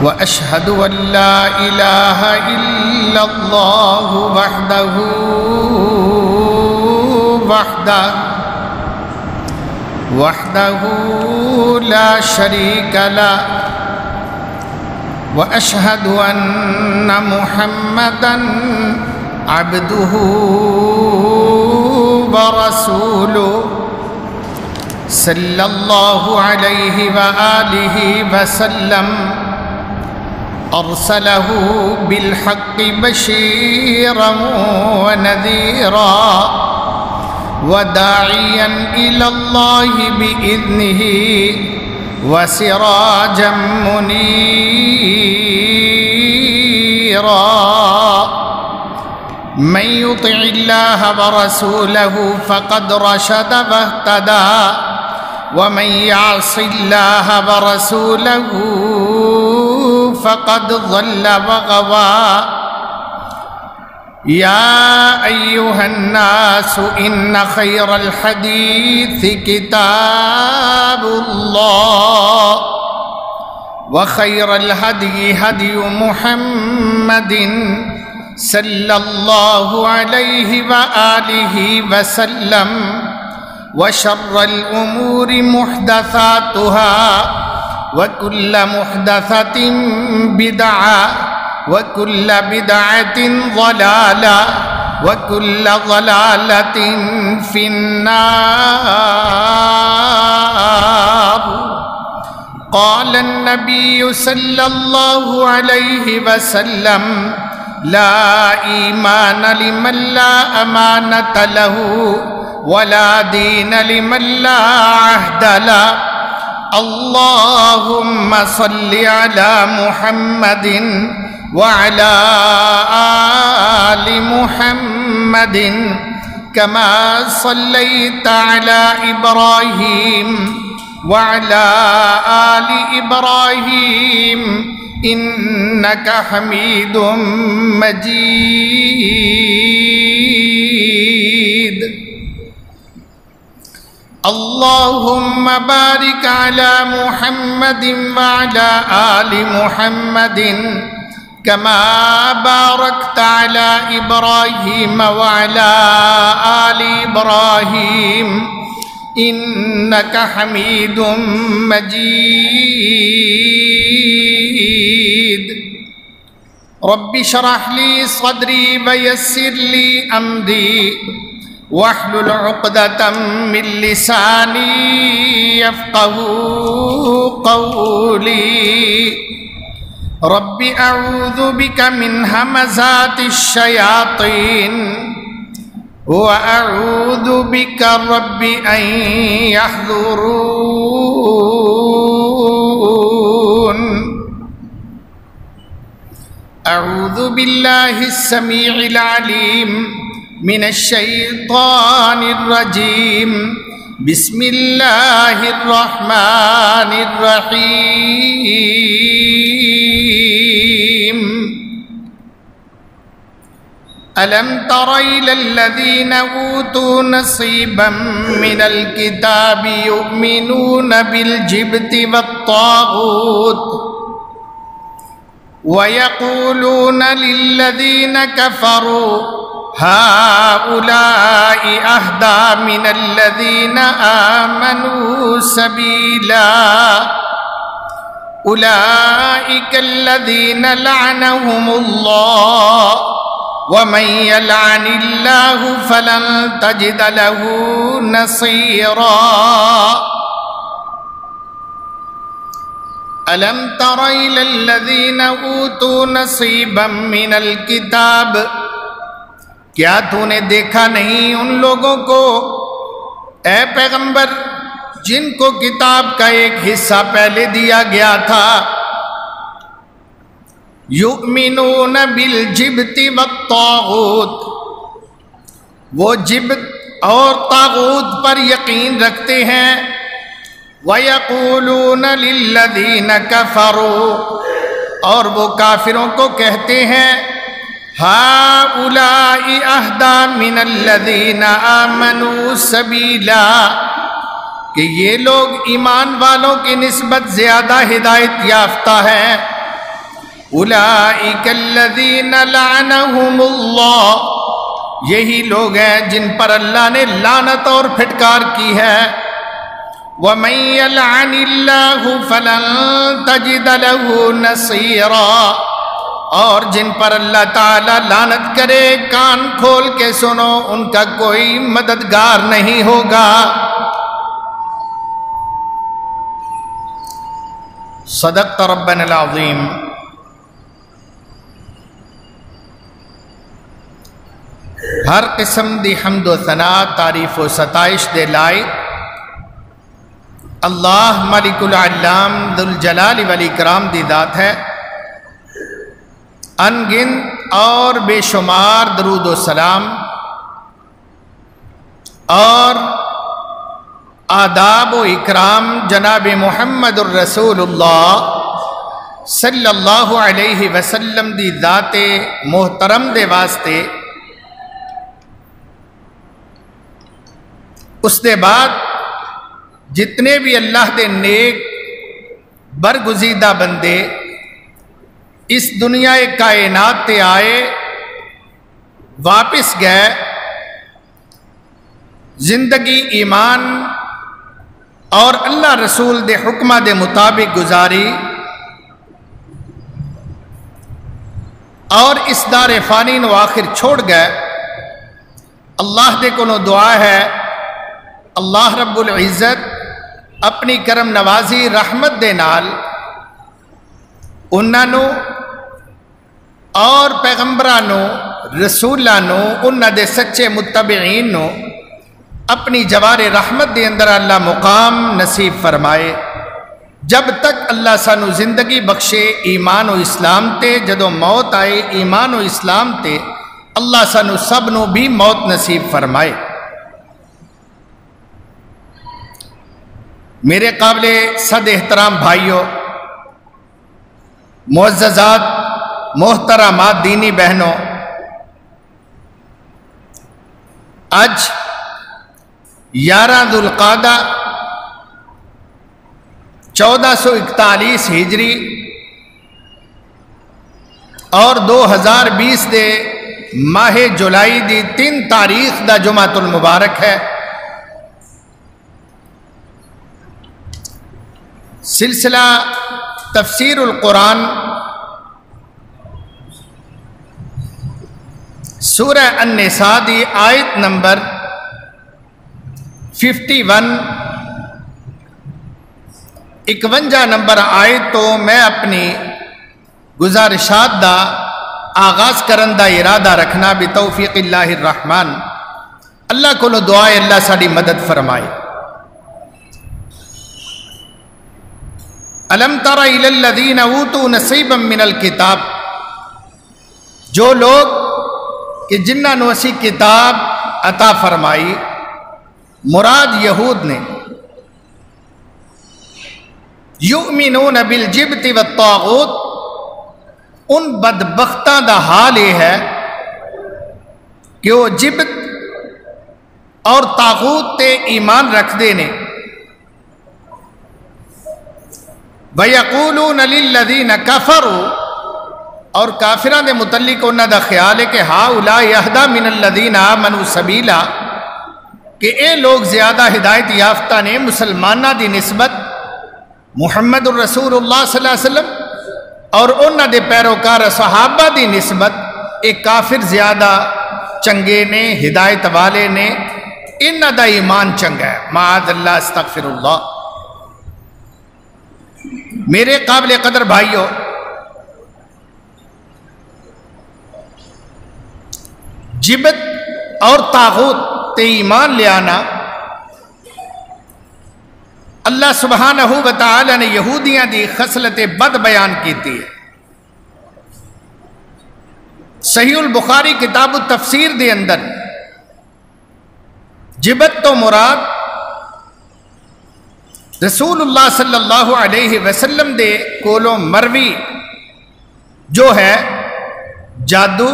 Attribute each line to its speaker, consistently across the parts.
Speaker 1: وأشهد أن لا إله إلا الله وحده لا شريك له وأشهد أن محمدًا عبده ورسوله صلى الله عليه وآله وسلم أرسله بالحق بشيرا ونذيرا وداعيا إلى الله بإذنه وسراجا منيرا من يطع الله ورسوله فقد رشد واهتدى ومن يعص الله ورسوله فقد ضل وغوى يا أيها الناس إن خير الحديث كتاب الله وخير الهدي هدي محمد صلى الله عليه وآله وسلم وشر الأمور محدثاتها وكل محدثة بدعة وكل بدعة ضلالة وكل ضلالة في النار. قال النبي صلى الله عليه وسلم لا إيمان لمن لا أمانة له ولا دين لمن لا عهد له. اللهم صل على محمد وعلى آل محمد كما صليت على إبراهيم وعلى آل إبراهيم إنك حميد مجيد. اللهم بارك على محمد وعلى آل محمد كما باركت على إبراهيم وعلى آل إبراهيم إنك حميد مجيد. رب اشرح لي صدري ويسر لي أمري واحلل عقدة من لساني يفقهوا قولي. رب أعوذ بك من همزات الشياطين وأعوذ بك رب أن يحضرون. أعوذ بالله السميع العليم من الشيطان الرجيم. بسم الله الرحمن الرحيم. ألم تر إلى الذين أوتوا نصيبا من الكتاب يؤمنون بالجبت والطاغوت ويقولون للذين كفروا هؤلاء أهدى من الذين آمنوا سبيلا. أولئك الذين لعنهم الله ومن يلعن الله فلن تجد له نصيرا. ألم تر إلى الذين أوتوا نصيبا من الكتاب. کیا تو نے دیکھا نہیں ان لوگوں کو اے پیغمبر جن کو کتاب کا ایک حصہ پہلے دیا گیا تھا. یؤمنون بالجبت والطاغوت، وہ جبت اور طاغوت پر یقین رکھتے ہیں. وَيَقُولُونَ لِلَّذِينَ كَفَرُوا، اور وہ کافروں کو کہتے ہیں هَؤُلَاءِ أَهْدَى مِنَ الَّذِينَ آمَنُوا سَبِيلًا، کہ یہ لوگ ایمان والوں کی نسبت زیادہ ہدایت یافتہ ہیں. اولئک الذین لعنہم اللہ، یہی لوگ ہیں جن پر اللہ نے لعنت اور پھٹکار کی ہے۔ وَمَن يَلْعَنِ اللَّهُ فَلَن تَجِدَ لَهُ نَصِيرًا، اور جن پر اللہ تعالی لعنت کرے کان کھول کے سنو، ان کا کوئی مددگار نہیں ہوگا۔ صدقت ربنا العظیم۔ ہر قسم دی حمد و ثنا، تعریف و ستائش دے لائق اللہ ملک العلام ذوالجلال والاکرام دی ذات ہے۔ ان گنت اور بے شمار درود و سلام اور آداب و اکرام جناب محمد الرسول اللہ صلی اللہ علیہ وسلم دی ذات محترم دے واسطے، اس دے بعد جتنے بھی اللہ دے نیک برگزیدہ بندے اس دنیا کائنات تے آئے، واپس گئے، زندگی ایمان اور اللہ رسول دے حکمہ دے مطابق گزاری، اور اس دار فانی نو آخر چھوڑ گئے۔ اللہ دے کولوں دعا ہے اللہ رب العزت اپنی کرم نوازی رحمت دے نال انہاں نو اور پیغمبراں نو، رسولاں نو، انہاں دے سچے متبعین نو اپنی جوار رحمت دے اندر اللہ مقام نصیب فرمائے، جب تک اللہ سانو زندگی بخشے ایمان و اسلام تے، جدو موت آئے ایمان و اسلام تے، اللہ سانو سب نو بھی موت نصیب فرمائے۔ میرے قابل صد احترام بھائیوں، معززات، محترمات دینی بہنوں، آج 11 ذوالقعدہ 1441 ہجری اور 2020 دے ماہ جولائی دی 3 تاریخ دا جمعۃ المبارک ہے۔ سلسلہ تفسیر القرآن سورہ النساء دی آیت نمبر 51 51 نمبر آیت تو میں اپنی گزارشات دا آغاز کرن دا ارادہ رکھنا بتوفیق اللہ الرحمن۔ اللہ کو دعائے اللہ ساڑی مدد فرمائے۔ الم تر الی الذین اوتوا نصیبا من الکتاب، جو لوگ کہ جنہاں نو اسی کتاب عطا فرمائی، مراد یہود نے، یؤمنون بالجبت والطاغوت، ان بدبختاں دا حال یہ ہے کہ وہ جبت اور طاغوت تے ایمان رکھ دے نے۔ وَيَقُولُونَ لِلَّذِينَ كَفَرُوا، اور کافران دے متعلق انہاں دا خیال ہے کہ هَؤُلَاءِ أَهْدَىٰ مِنَ الَّذِينَ آمَنُوا سَبِيلًا، کہ اے لوگ زیادہ ہدایت یافتہ نے مسلمانہ دی نسبت محمد الرسول اللہ صلی اللہ علیہ وسلم اور انہاں دے پیروکار صحابہ دی نسبت ایک کافر زیادہ چنگے نے، ہدایت والے نے، انہاں دا ایمان چنگا ہے۔ معاذ اللہ، استغفر اللہ۔ میرے قابل قدر بھائیوں، جبت اور طاغوت تے ایمان لے آنا، اللہ سبحانہ و تعالی نے یہودیاں دی خصلت بد بیان کیتی ہے۔ صحیح البخاری کتاب التفسیر دے اندر جبت تو مراد رسول اللہ صلی اللہ علیہ وسلم دے کولوں مروی جو ہے جادو،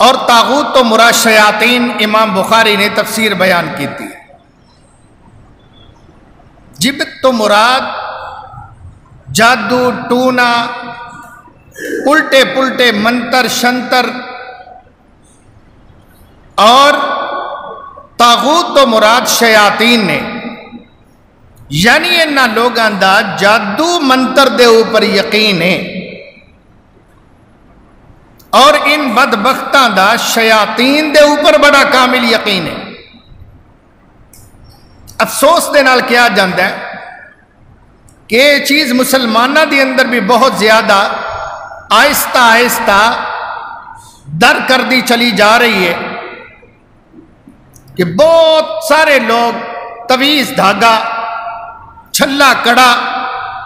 Speaker 1: اور طاغوت تو مراد شیاطین، امام بخاری نے تفسیر بیان کی تھی۔ جبت تو مراد جادو، ٹونا، الٹے پلٹے منتر شنتر اور طاغوت تو مراد شیاطین نے، یعنی انہاں لوگاں دا جادو منتر دے اوپر یقین ہے، اور ان بدبختاں دا شیاطین دے اوپر بڑا کامل یقین ہے۔ افسوس دے نال کیا جاندہ ہے کہ یہ چیز مسلمانہ دی اندر بھی بہت زیادہ آہستہ آہستہ در کر دی چلی جا رہی ہے کہ بہت سارے لوگ تویز دھاگا چھلا کڑا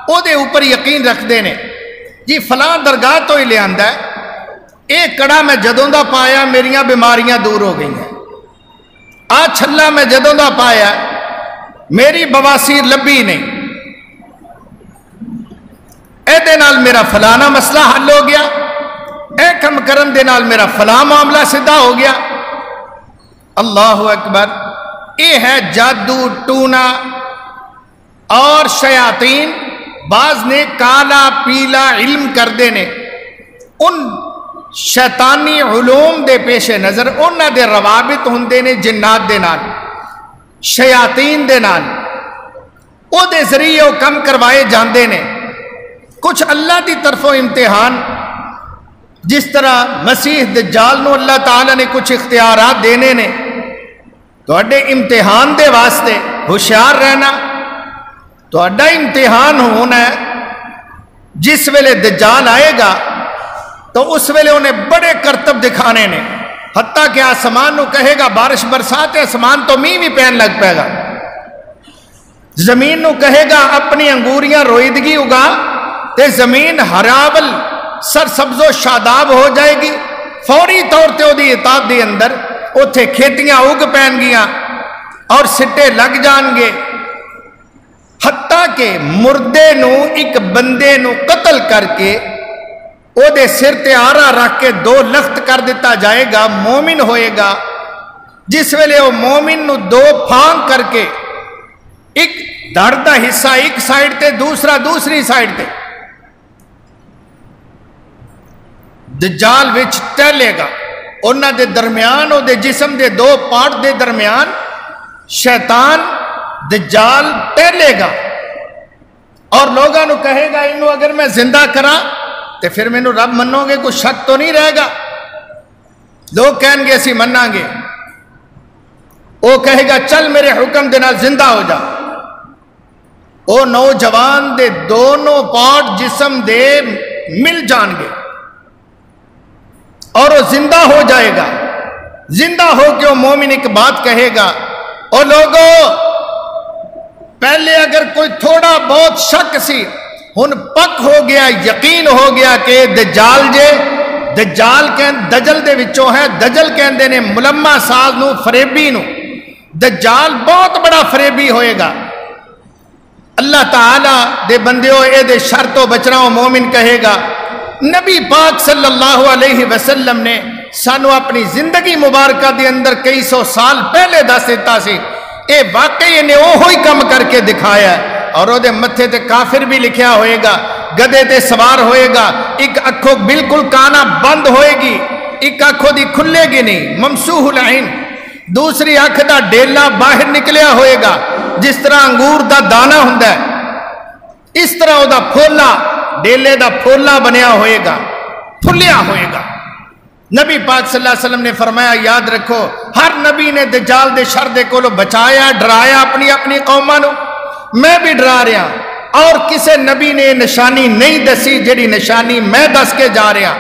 Speaker 1: او دے اوپر یقین رکھ دینے، جی فلاں درگاہ تو ہی لے آندہ ہے، ایک کڑا میں جدوں دا پایا میریاں بیماریاں دور ہو گئی ہیں، آ چھلا میں جدوں دا پایا میری بواسیر لبی نہیں، اے دے نال میرا فلانا مسئلہ حل ہو گیا، اے کم کرن دے نال میرا فلاں معاملہ سدھا ہو گیا۔ اللہ اکبر، یہ ہے جادو ٹونا اور شیاطین۔ بعض نے کالا پیلا علم کر دینے، ان شیطانی علوم دے پیش نظر انہاں دے روابط ہوندے نے جنات دے نال، شیاطین دے نال، او دے ذریعے او کم کروائے جاندے نے۔ کچھ اللہ دی طرفوں امتحان، جس طرح مسیح دجال نو اللہ تعالیٰ نے کچھ اختیارات دینے نے، تو اڈے امتحان دے واسطے ہوشیار رہنا، تو اڈا امتحان ہونا ہے۔ جس ویلے دجال آئے گا تو اس ویلے انہیں بڑے کرتب دکھانے نے، حتیٰ کہ آسمان نو کہے گا بارش برساتے، آسمان تو مینہ بھی پین لگ پائے گا، زمین نو کہے گا اپنی انگوریاں روئیدگی اگا، تے زمین ہراول سرسبز و شاداب ہو جائے گی، فوری طور تے او دی اطاعت دی اندر اوتھے کھیتیاں اگ پین گیاں اور سٹے لگ جان گے، حتیٰ کہ مردے نو ایک بندے نو قتل کر کے او دے سر تے آرا رکھ کے 2 لخت کر دیتا جائے گا، مومن ہوئے گا۔ جس ویلے او مومن نو 2 پھانگ کر کے ایک دھڑ دا حصہ ایک سائیڈ تے دوسرا دوسری سائیڈ تے دجال وچ ٹہلے گا، انہاں دے درمیان او دے جسم دے 2 پارٹ دے درمیان شیطان دجال ٹہلے گا اور لوگاں نو کہے گا انہوں اگر میں زندہ کرا تے پھر میں نو رب منو گے، کوئی شک تو نہیں رہے گا؟ لوگ کہیں گے اسی مننا گے، وہ کہے گا چل میرے حکم دے نال زندہ ہو جا، وہ نوجوان دے دونوں پارٹ جسم دے مل جان گے اور وہ زندہ ہو جائے گا۔ زندہ ہو کے وہ مومن ایک بات کہے گا، او لوگو پہلے اگر کوئی تھوڑا بہت شک سی، ہن پک ہو گیا، یقین ہو گیا کہ دجال جے، دجال دجل دے وچوں ہے، دجل کہندے نے ملمہ ساز نو، فریبی نو، دجال بہت بڑا فریبی ہوئے گا۔ اللہ تعالیٰ دے بندیو اے دے شر تو بچنا ہو، مومن کہے گا نبی پاک صلی اللہ علیہ وسلم نے سانو اپنی زندگی مبارکہ دے اندر کئی 100 سال پہلے دس دیتا سی، اے واقعی انہیں اوہی کم کر کے دکھایا ہے، اور او دے متھے تے کافر بھی لکھیا ہوئے گا، گدے تے سوار ہوئے گا، ایک اکھوں بالکل کانا بند ہوئے گی، ایک اکھوں دی کھلے گی نہیں، ممسوح العین، دوسری اکھ دا ڈیلا باہر نکلیا ہوئے گا، جس طرح انگور دا دانا ہوندا ہے اس طرح او دا پھولا، ڈیلے دا پھولا بنیا ہوئے گا، پھلیا ہوئے گا۔ نبی پاک صلی اللہ علیہ وسلم نے فرمایا یاد رکھو ہر نبی نے دجال دے شر دے کولو بچایا، ڈرایا اپنی قوماں نو، میں بھی ڈرا رہا، اور کسے نبی نے نشانی نہیں دسی جڑی نشانی میں دس کے جا رہا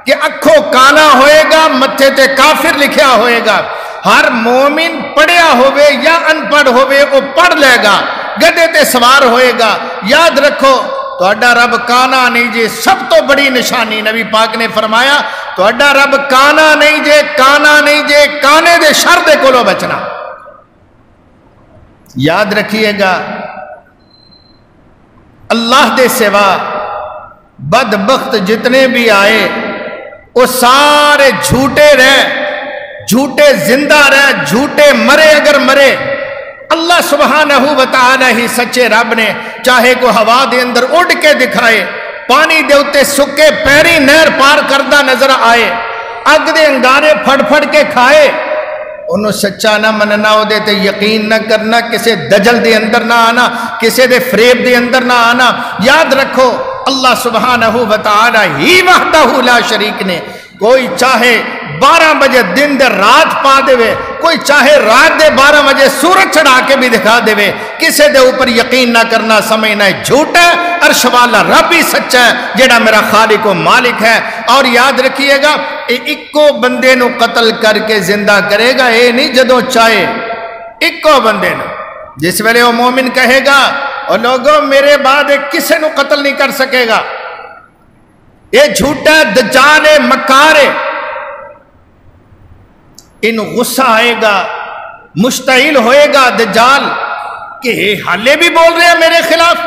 Speaker 1: کہ اکھوں کانا ہوئے گا، متھے تے کافر لکھیا ہوئے گا۔ ہر مومن پڑھیا ہوئے یا ان پڑھ ہوئے وہ پڑھ لے گا، گدے تے سوار ہوئے گا۔ یاد رکھو تو اڈا رب کانا نہیں جے، سب تو بڑی نشانی نبی پاک نے فرمایا تو اڈا رب کانا نہیں جے، کانا نہیں جے، کانے دے شر دے کولو بچنا۔ یاد رکھیے گا اللہ دے سوا بدبخت جتنے بھی آئے وہ سارے جھوٹے رہ، جھوٹے زندہ رہ، جھوٹے مرے اگر مرے۔ اللہ سبحانہ و تعالی ہی سچے رب نے چاہے کو ہوا دے اندر اڑ کے دکھائے، پانی دے اتے سکے پیری نہر پار کردہ نظر آئے، اگ دے انگارے پھڑ پھڑ کے کھائے، انہوں سچا نہ مننا، او دے تے یقین نہ کرنا، کسے دجل دے اندر نہ آنا، کسے دے فریب دے اندر نہ آنا۔ یاد رکھو اللہ سبحانہ وتعالی ہی وحدہ لا شریک نے، کوئی چاہے 12 بجے دن دے رات پا دے، کوئی چاہے رات دے 12 بجے سورج چڑھا کے بھی دکھا دے، کسے دے اوپر یقین نہ کرنا، سمجھنا ہے جھوٹ ہے، عرش والا رب ہی سچا ہے جیڑا میرا خالق و مالک ہے۔ اور یاد رکھیے گا ایکو بندے نو قتل کر کے زندہ کرے گا، اے نہیں جدوں چاہے ایکو بندے نو، جس ویلے وہ مومن کہے گا اور لوگوں میرے بعد کسے نو قتل نہیں کر سکے گا، یہ جھوٹا دجال مکار ہے، ان غصہ آئے گا، مشتعل ہوئے گا دجال کہ حالے بھی بول رہے ہیں میرے خلاف،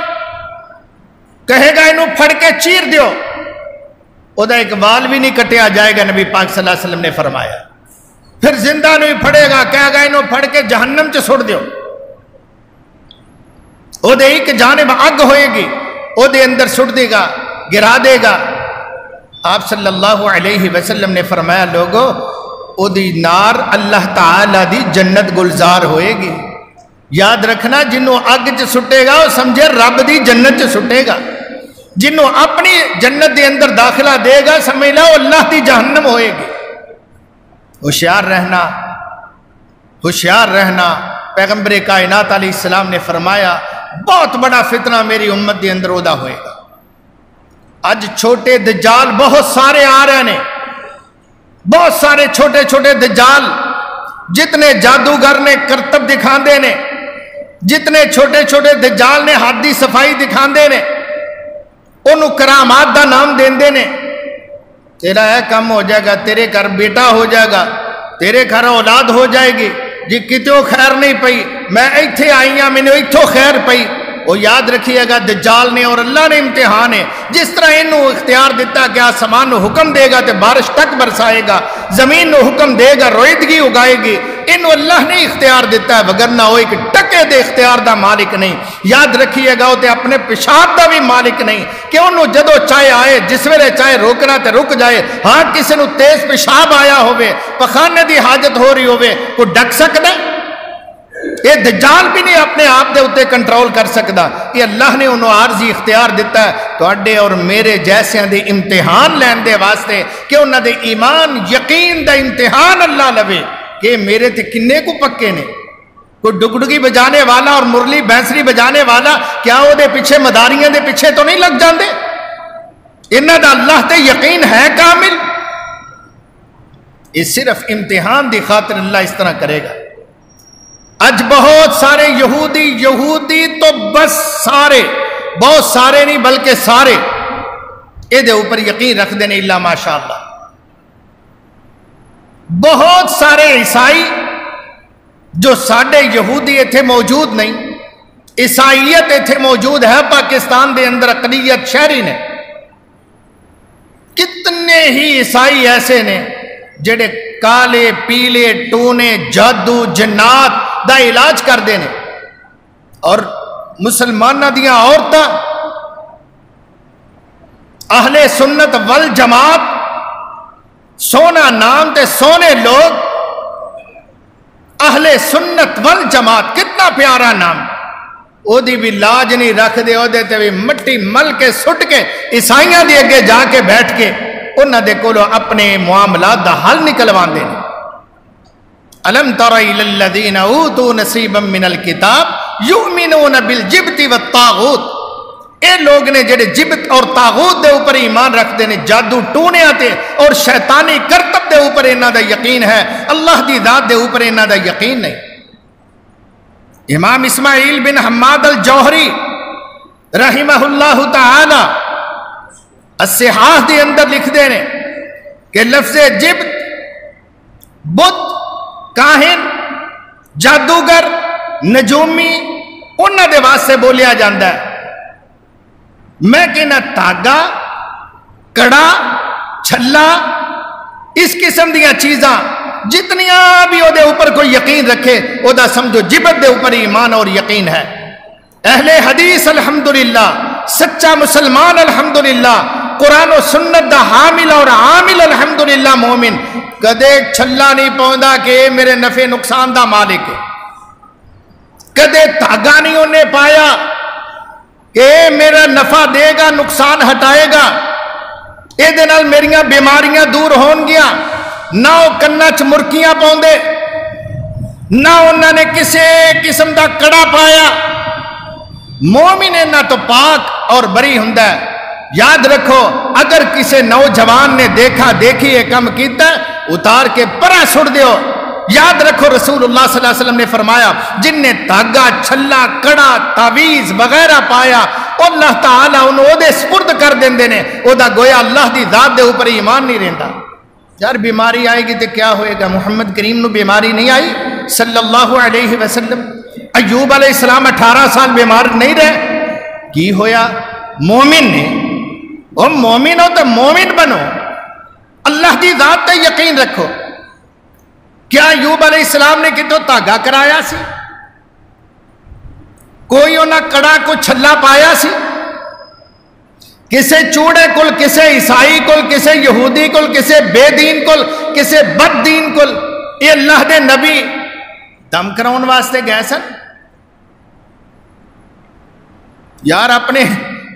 Speaker 1: کہے گا انہوں پھڑ کے چیر دیو، او دا ایک بال بھی نہیں کٹیا جائے گا، نبی پاک صلی اللہ علیہ وسلم نے فرمایا۔ پھر زندہ نہیں پھڑے گا، کہے گا انہوں پھڑ کے جہنم چ سٹ دیو، او دے ایک جانب اگ ہوئے گی، او دے اندر سٹ دے گا، گرا دے گا۔ آپ صلی اللہ علیہ وسلم نے فرمایا لوگو او دی نار اللہ تعالی دی جنت گلزار ہوئے گی۔ یاد رکھنا جنہوں اگ چ سٹے گا وہ سمجھے رب دی جنت چ سٹے گا، جنہوں اپنی جنت دے اندر داخلہ دے گا سمجھ لو اللہ دی جہنم ہوئے گی۔ ہوشیار رہنا، ہوشیار رہنا۔ پیغمبر کائنات علیہ السلام نے فرمایا بہت بڑا فتنہ میری امت دے اندر ادا ہوئے گا۔ اج چھوٹے دجال بہت سارے آ رہے ہیں، بہت سارے چھوٹے چھوٹے دجال، جتنے جادوگر نے کرتب دکھاندے نے، جتنے چھوٹے چھوٹے دجال نے حادی صفائی دکھاندے نے، انہوں کرامات دا نام دیندے نے، تیرا ہے کم ہو جائے گا، تیرے گھر بیٹا ہو جائے گا، تیرے گھر اولاد ہو جائے گی، جی کتوں خیر نہیں پئی، میں ایتھے آئی ہاں میں ایتھوں خیر پئی۔ وہ یاد رکھیے گا دجال نے اور اللہ نے امتحان ہے، جس طرح انہوں اختیار دیتا کہ آسمان نو حکم دے گا تے بارش تک برسائے گا، زمین نو حکم دے گا رویدگی اگائے گی، انہوں اللہ نے اختیار دیتا ہے، وگرنہ وہ ایک ٹکے دے اختیار دا مالک نہیں۔ یاد رکھیے گا وہ تے اپنے پیشاب دا بھی مالک نہیں کہ انہوں جدو چاہے آئے، جس ویلے چاہے روکنا تے رک جائے۔ ہاں کسی نو تیز پیشاب آیا ہوئے، پخانے دی حاجت ہو رہی ہوئے، کوئی ڈک سکتا ہے؟ یہ دجال بھی نہیں اپنے آپ دے اتے کنٹرول کر سکتا، یہ اللہ نے انہوں عارضی اختیار دیتا ہے تو اڈے اور میرے جیسے دے امتحان لین دے واسطے کہ انہوں دے ایمان یقین دا امتحان اللہ لوے کہ میرے تے کنے کو پکے نے۔ کوئی ڈگڈگی بجانے والا اور مرلی بینسری بجانے والا کیا وہ دے پیچھے مداریاں دے پیچھے تو نہیں لگ جاندے؟ انہاں دا اللہ تے یقین ہے کامل، یہ صرف امتحان دی خاطر اللہ اس طرح کرے گا۔ اج بہت سارے یہودی تو بس سارے، بہت سارے نہیں بلکہ سارے اے دے اوپر یقین رکھ دینے اللہ ماشاءاللہ۔ بہت سارے عیسائی جو ساڑھے یہودی ایتھے موجود نہیں، عیسائیت ایتھے موجود ہے پاکستان دے اندر اقلیت شہری نے، کتنے ہی عیسائی ایسے نے جڑے کالے پیلے ٹونے جادو جنات دا علاج کر دینے، اور مسلمانہ دیاں عورتاں اہل سنت والجماعت، سونا نام تے سونے لوگ، اہل سنت والجماعت کتنا پیارا نام، او دی بھی لاج نہیں رکھ دے، او دے تے بھی مٹی مل کے سٹ کے عیسائیاں دی اگے جا کے بیٹھ کے انہاں دے کولو اپنے معاملات دا حل نکلوان دینے۔ الم تر الی الذین اوتوا نصیبا من الکتاب یؤمنون بالجبت والطاغوت، اے لوگ نے جڑے جبت اور طاغوت دے اوپر ایمان رکھ دے نے، جادو ٹونیاں تے اور شیطانی کرتب دے اوپر انہاں دا یقین ہے، اللہ دی ذات دے اوپر انہاں دا یقین نہیں۔ امام اسماعیل بن حماد الجوہری رحمہ اللہ تعالی الصحاح دے اندر لکھ دے نے کہ لفظ جبت بت، کاہن، جادوگر، نجومی انہاں دے واسطے بولیا جاندہ ہے۔ میں کہنا تاگا، کڑا، چھلا، اس قسم دیا چیزاں جتنیاں بھی او دے اوپر کوئی یقین رکھے او دا سمجھو جبت دے اوپر ایمان اور یقین ہے۔ اہل حدیث الحمدللہ سچا مسلمان الحمدللہ قرآن و سنت دا حامل اور عامل الحمدللہ مومن کدے چھلا نہیں پوندا کہ اے میرے نفع نقصان دا مالک ہے، کدے دھاگا نہیں انہیں پایا کہ اے میرا نفع دے گا نقصان ہٹائے گا، اے دے نال میریاں بیماریاں دور ہون گیا، نہ وہ کنا چ مرکیاں پوندے، نہ انہوں نے کسی قسم دا کڑا پایا۔ مومن نہ تو پاک اور بری ہوندا ہے۔ یاد رکھو اگر کسی نوجوان نے دیکھا دیکھی یہ کم کیتا اتار کے پرا چھوڑ دیو۔ یاد رکھو رسول اللہ صلی اللہ علیہ وسلم نے فرمایا جن نے دھاگا چھلا کڑا تعویذ وغیرہ پایا اللہ تعالیٰ انہوں او دے سپرد کر دیندے نے، او دا گویا اللہ دی ذات دے اوپر ایمان نہیں رہندا۔ یار بیماری آئے گی تو کیا ہوئے گا؟ محمد کریم نو بیماری نہیں آئی صلی اللہ علیہ وسلم؟ ایوب علیہ السلام 18 سال بیمار نہیں رہے، کی ہویا؟ مومن نے، او مومن ہو تو مومن بنو، اللہ دی ذات تے یقین رکھو۔ کیا ایوب علیہ السلام نے کتوں تاگا کرایا سی؟ کوئی انہاں کڑا کو چھلا پایا سی؟ کسے چوڑے کل، کسے عیسائی کل، کسے یہودی کل، کسے بے دین کل، کسے بد دین کل یہ اللہ دے نبی دم کراؤن واسطے گئے سن؟ یار اپنے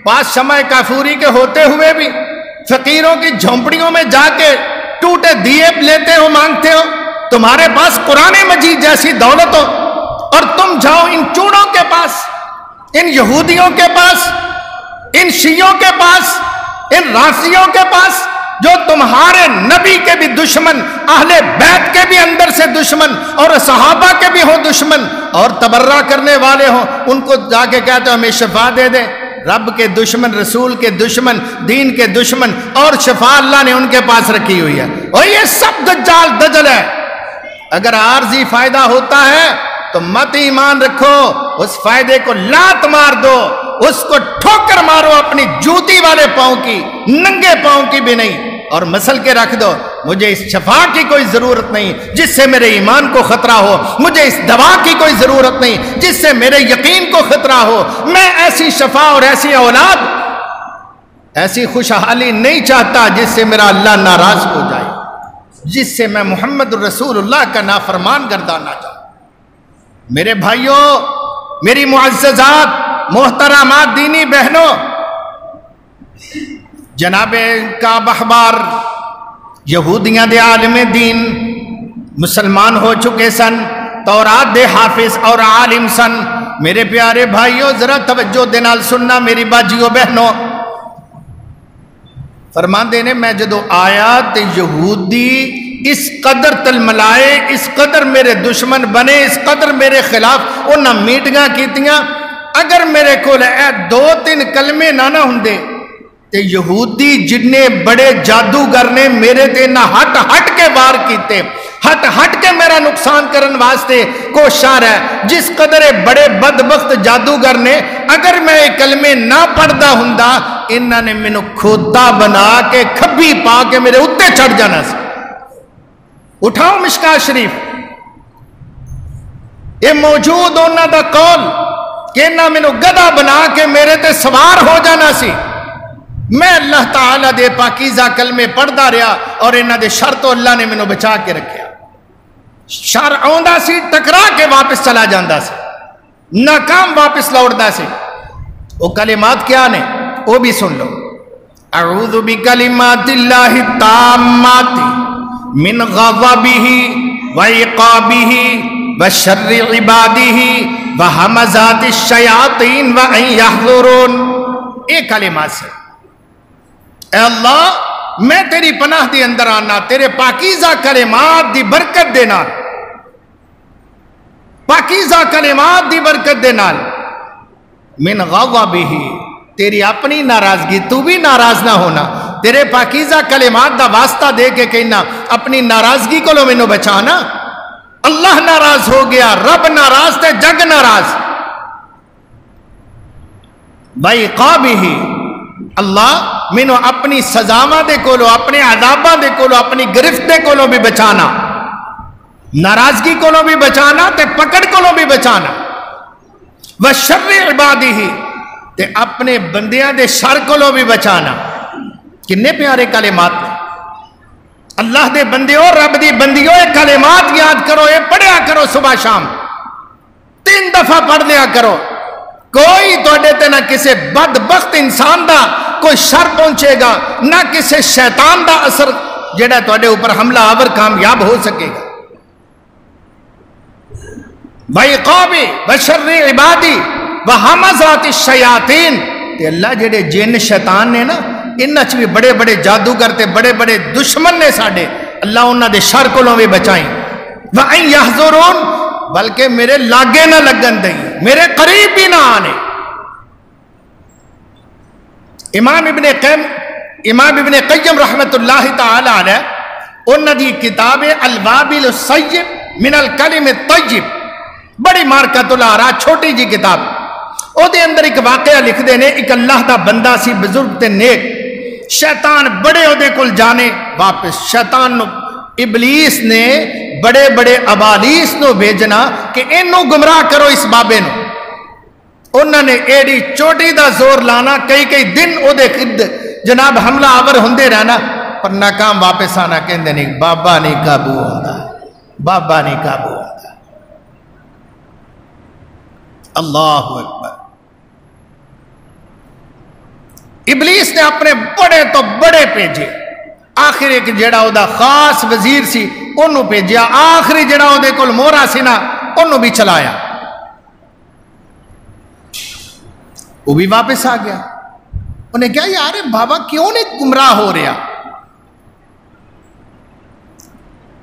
Speaker 1: پاس شمع کافوری کے ہوتے ہوئے بھی فقیروں کی جھونپڑیوں میں جا کے ٹوٹے دیے لیتے ہو، مانگتے ہو؟ تمہارے پاس قرآن مجید جیسی دولت ہو اور تم جاؤ ان چوڑوں کے پاس، ان یہودیوں کے پاس، ان شیعوں کے پاس، ان رافضیوں کے پاس جو تمہارے نبی کے بھی دشمن، اہل بیت کے بھی اندر سے دشمن اور صحابہ کے بھی ہوں دشمن اور تبرہ کرنے والے ہوں، ان کو جا کے کہتے ہو ہمیں شفا دے دے۔ رب کے دشمن، رسول کے دشمن، دین کے دشمن، اور شفا اللہ نے ان کے پاس رکھی ہوئی ہے۔ اور یہ سب دجال دجل ہے۔ اگر عارضی فائدہ ہوتا ہے تو مت ایمان رکھو، اس فائدے کو لات مار دو، اس کو ٹھوکر مارو اپنی جوتی والے پاؤں کی، ننگے پاؤں کی بھی نہیں، اور مسل کے رکھ دو مجھے اس شفا کی کوئی ضرورت نہیں جس سے میرے ایمان کو خطرہ ہو، مجھے اس دوا کی کوئی ضرورت نہیں جس سے میرے یقین کو خطرہ ہو۔ میں ایسی شفا اور ایسی اولاد، ایسی خوشحالی نہیں چاہتا جس سے میرا اللہ ناراض ہو جائے، جس سے میں محمد رسول اللہ کا نافرمان گردانا چاہتا۔ میرے بھائیوں، میری معززات، محترمات دینی بہنوں، جناب کعب احبار یہودیاں دے عالم دین مسلمان ہو چکے سن، تورات دے حافظ اور عالم سن۔ میرے پیارے بھائیوں ذرا توجہ دے نال سننا میری باجیوں بہنوں، فرماندے نے میں جدو آیا تے یہودی اس قدر تلملائے، اس قدر میرے دشمن بنے، اس قدر میرے خلاف انہاں میٹنگاں کیتیاں، اگر میرے کو اے 2-3 کلمے نہ ہوندے تے یہودی جننے بڑے جادوگر نے میرے تے نہ ہٹ کے وار کیتے، ہٹ کے میرا نقصان کرن واسطے کوشاں ہے۔ جس قدر بڑے بدبخت جادوگر نے اگر میں یہ کلمے نہ پڑھدا ہوندا انہاں نے مینوں کھوتا بنا کے کھبی پا کے میرے اتے چڑھ جانا سی۔ اٹھاؤ مشکاہ شریف، یہ موجود انہاں دا قول کہ انہاں مینوں گدھا بنا کے میرے تے سوار ہو جانا سی۔ میں اللہ تعالیٰ دے پاکیزہ کلمے پڑھدا رہا اور انہاں دے شر تو اللہ نے مینوں بچا کے رکھیا۔ شر آندا سی ٹکرا کے واپس چلا جاندا سی، ناکام واپس لوٹدا سی۔ وہ کلمات کیا نے وہ بھی سن لو۔ اعوذ بکلمات اللہ التامات من غضبہ وعقابہ وشر عبادہ وہمزات الشیاطین وان یحضرون۔ ایک کلمات سے اے اللہ میں تیری پناہ دی اندر آنا، تیرے پاکیزہ کلمات دی برکت دے نال، پاکیزہ کلمات دی برکت دے نال، من غضبہ تیری اپنی ناراضگی، تو بھی ناراض نہ ہونا، تیرے پاکیزہ کلمات دا واسطہ دے کے کہنا اپنی ناراضگی کو لو مینوں بچانا۔ اللہ ناراض ہو گیا، رب ناراض تے جگ ناراض۔ وعقابہ اللہ مینوں اپنی سزاواں دے کولو، اپنے عذاباں دے کولو، اپنی گرفت دے کولو بھی بچانا، ناراضگی کولو بھی بچانا تے پکڑ کولو بھی بچانا۔ وشر عبادہ تے اپنے بندیاں دے شر کولوں بھی بچانا. کنے پیارے کلمات نے. اللہ دے بندیوں رب دی بندیوں یہ کلمات یاد کرو, یہ پڑھیا کرو صبح شام 3 دفعہ پڑھ لیا کرو. کوئی توڑے تے نہ کسے بدبخت انسان دا کوئی شر پہنچے گا, نہ کسے شیطان دا اثر جڑا توڑے اوپر حملہ آور کامیاب ہو سکے گا. وَعِقَابِ وَشَرِّ عِبَادِ وَحَمَزَاتِ الشَّيَاطِينَ. تے اللہ جڑے جن شیطان نے نا انہاں چ بھی بڑے بڑے جادوگر تے بڑے بڑے دشمن نے ساڈے, اللہ انہاں دے شر کولوں بھی بچائیں. وَأَن يَحْضُرُونَ, بلکہ میرے لاگے نہ لگن دیں, میرے قریب بھی نہ آنے. امام ابن قیم رحمت اللہ تعالی علیہ انہاں دی کتاب الوابل الصیب من الکلم الطیب, بڑی مارکت الآراء, چھوٹی جی کتاب. او دے اندر ایک واقعہ لکھ دے نے, ایک اللہ دا بندہ سی بزرگ تے نیک, شیطان بڑے او دے کل جانے واپس. شیطان نو ابلیس نے بڑے بڑے ابالیس نو بھیجنا کہ انہوں گمراہ کرو اس بابے نو. انہوں نے ایڈی چوٹی دا زور لانا, کئی دن او دے خد جناب حملہ آور ہوندے رہنا, پر ناکام واپس آنا. کہندے نہیں بابا نہیں قابو ہوندا, بابا نہیں قابو ہوندا. اللہ اکبر. ابلیس نے اپنے بڑے تو بڑے بھیجے, آخر ایک جڑا او دا خاص وزیر سی انہوں بھیجیا, آخری جڑا او دے کول مورا سی نا انہوں بھی چلایا, وہ بھی واپس آ گیا. انہیں کہا یار بابا کیوں نہیں گمراہ ہو رہا.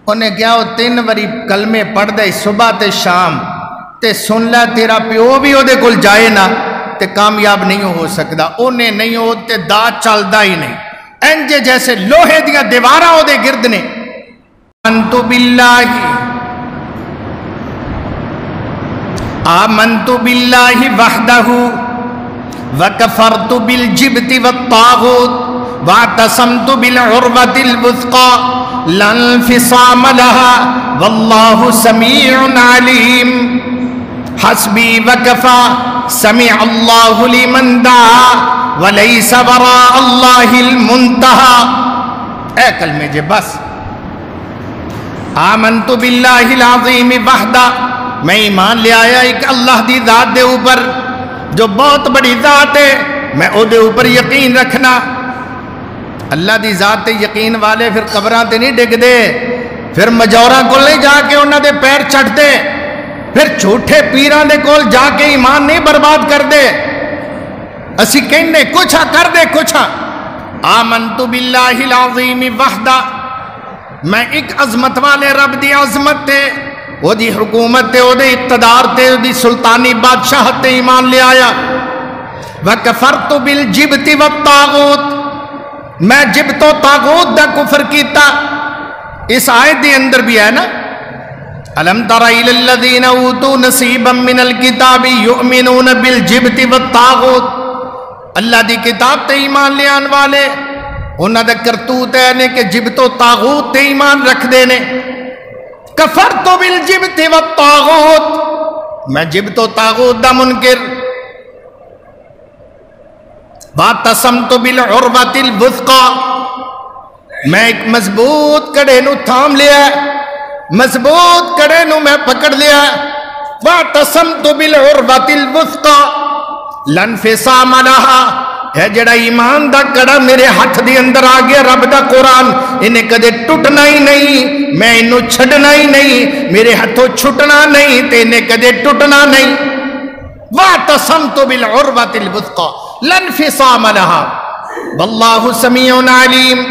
Speaker 1: انہیں کہا وہ 3 وری کلمے پڑھ دے صبح تے شام, تے سن لے تیرا پیو بھی او دے کول جائے نا تے کامیاب نہیں ہو سکتا. انہیں نہیں ہو تے دا چلدا ہی نہیں, انجے جیسے لوہے دیا دیواراں او دے گرد نے. آمنتو باللہ وحدہ وکفرت بالجبت والطاغوت واعتصمت بالعروۃ الوثقی لا انفصام لها واللہ سمیع علیم. حسبی وکفا سمع اللہ لمن دعا ولیس وراء اللہ المنتہى. اے کلمے جے بس. آمنت باللہ العظیم وحدہ, میں ایمان لے آیا ایک اللہ دی ذات دے اوپر جو بہت بڑی ذات ہے, میں او دے اوپر یقین رکھنا. اللہ دی ذات تے یقین والے پھر قبراں تے نہیں ڈگ دے, پھر مجوراں کول نہیں جا کے انہاں دے پیر چٹ دے, پھر جھوٹے پیراں دے کول جا کے ایمان نہیں برباد کر دے. اسی کہنے کچھ کر دے کچھ. آمنت باللہ العظیم وحدہ, میں ایک عظمت والے رب دی عظمت تے, وہ دی حکومت تے, وہ دی اقتدار تے, وہ دی سلطانی بادشاہت تے ایمان لے آیا. وَكَفَرْتُ بِالْجِبْتِ وَالطَّاغُوت, میں جبت و طاغوت دا کفر کیتا. اس آیت دی اندر بھی ہے نا, أَلَمْ تَرَ إِلَى الَّذِينَ أُوتُوا نَصِيبًا مِّنَ الْكِتَابِ يُؤْمِنُونَ بِالْجِبْتِ وَالطَّاغُوت. اللہ دی کتاب تے ایمان لے آن والے انہاں دے کرتوت ہے نے کہ جبت و طاغوت تے ایمان رکھ دے نے. کفرت بالجبت والطاغوت, میں جبت و طاغوت دا منکر. واعتصمت بالعروۃ الوثقی, میں ایک مضبوط کڑے نو تھام لیا, مضبوط کڑے نو میں پکڑ لیا. واعتصمت بالعروۃ الوثقی لا انفصام لها, ہے جڑا ایمان دا کڑا میرے ہاتھ دی اندر آ گیا رب دا قرآن, انہیں کدے ٹوٹنا ہی نہیں, میں انہوں چھڑنا ہی نہیں, میرے ہاتھوں چھٹنا نہیں تے انہیں کدے ٹوٹنا نہیں. واعتصمت بالعروۃ الوثقی لا انفصام لها واللہ سمیع علیم.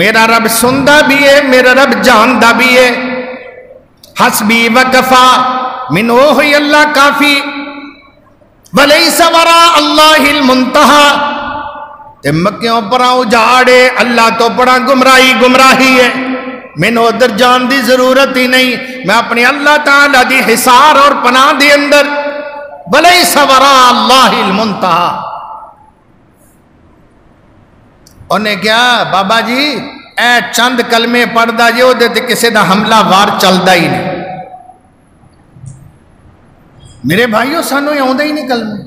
Speaker 1: میرا رب سندا بھی ہے, میرا رب جاندا بھی ہے. حسبی وکفا, من وہی اللہ کافی. ولیس وراء اللہ المنتہى, تے مکیوں پرا اجاڑے اللہ تو پڑا گمراہی ہے. میں نے ادھر جان دی ضرورت ہی نہیں, میں اپنی اللہ تعالیٰ دی حصار اور پناہ دی اندر. ولیس وراء اللہ المنتہى. انہیں کیا بابا جی اے چند کلمے پڑھدا جے, او دے تے کسے دا حملہ وار چلدا ہی نہیں. میرے بھائیوں سانو یہ آندا ہی نہیں کلمے.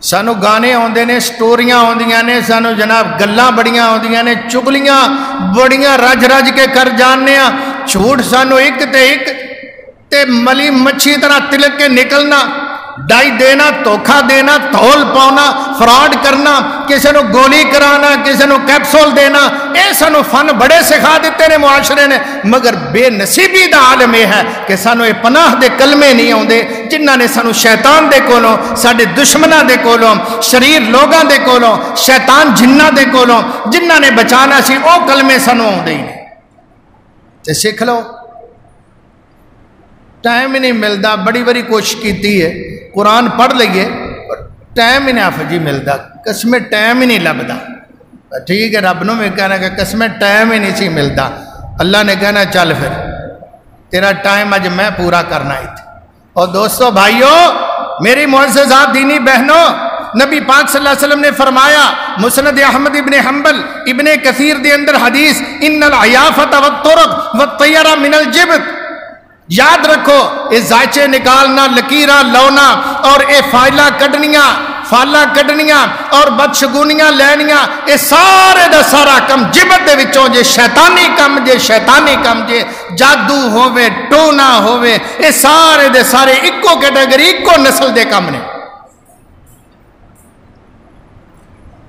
Speaker 1: سانو گانے آندے نے، سٹوریاں آندیاں نے، سانو جناب گلاں بڑیاں آندیاں نے، چگلیاں بڑیاں رج رج کے کر جاننے ہاں، جھوٹ سانو ایک تے ملی مچھی طرح تلک کے نکلنا، ڈائی دینا، دھوکھا دینا، تھول پاؤنا، فراڈ کرنا، کسی نو گولی کرانا، کسی نو کیپسول دینا، اے سانو فن بڑے سکھا دیتے نے معاشرے نے، مگر بے نصیبی دا عالم یہ ہے کہ سانو اے پناہ دے کلمے نہیں آندے جنہاں نے سانو شیطان دے کولوں، ساڈے دشمناں دے کولوں، شریر لوگاں دے کولوں، شیطان جنہاں دے کولوں جنہاں نے بچانا سی، او کلمے سانو آندے ہی نہیں تے سکھ لو۔ ٹائم ہی نہیں ملتا، بڑی بڑی کوشش کیتی ہے، قرآن پڑھ لئیے ٹائم ہی نہیں آفجی ملتا، قسمیں ٹائم ہی نہیں لبدا۔ ٹھیک ہے، رب نو میں کہنا کہ قسمیں ٹائم ہی نہیں سی ملتا، اللہ نے کہنا چل پھر تیرا ٹائم اج میں پورا کرنا ہی تھی۔ اور دوستو بھائیو، میری معززات دینی بہنوں، نبی پاک صلی اللہ علیہ وسلم نے فرمایا، مسند احمد ابن حنبل ابن کثیر دے اندر حدیث، ان العیافت والطرق والطیر من الجبت، یاد رکھو اے زائچے نکالنا، لکیراں لونا اور اے فائلہ کڈنیاں اور بدشگونیاں لینیاں، اے سارے دا سارا کم جبت دے وچوں جے شیطانی کم جے جادو ہووے ٹونا ہووے، اے سارے دے سارے اکو کیٹیگری اکو نسل دے کم نے۔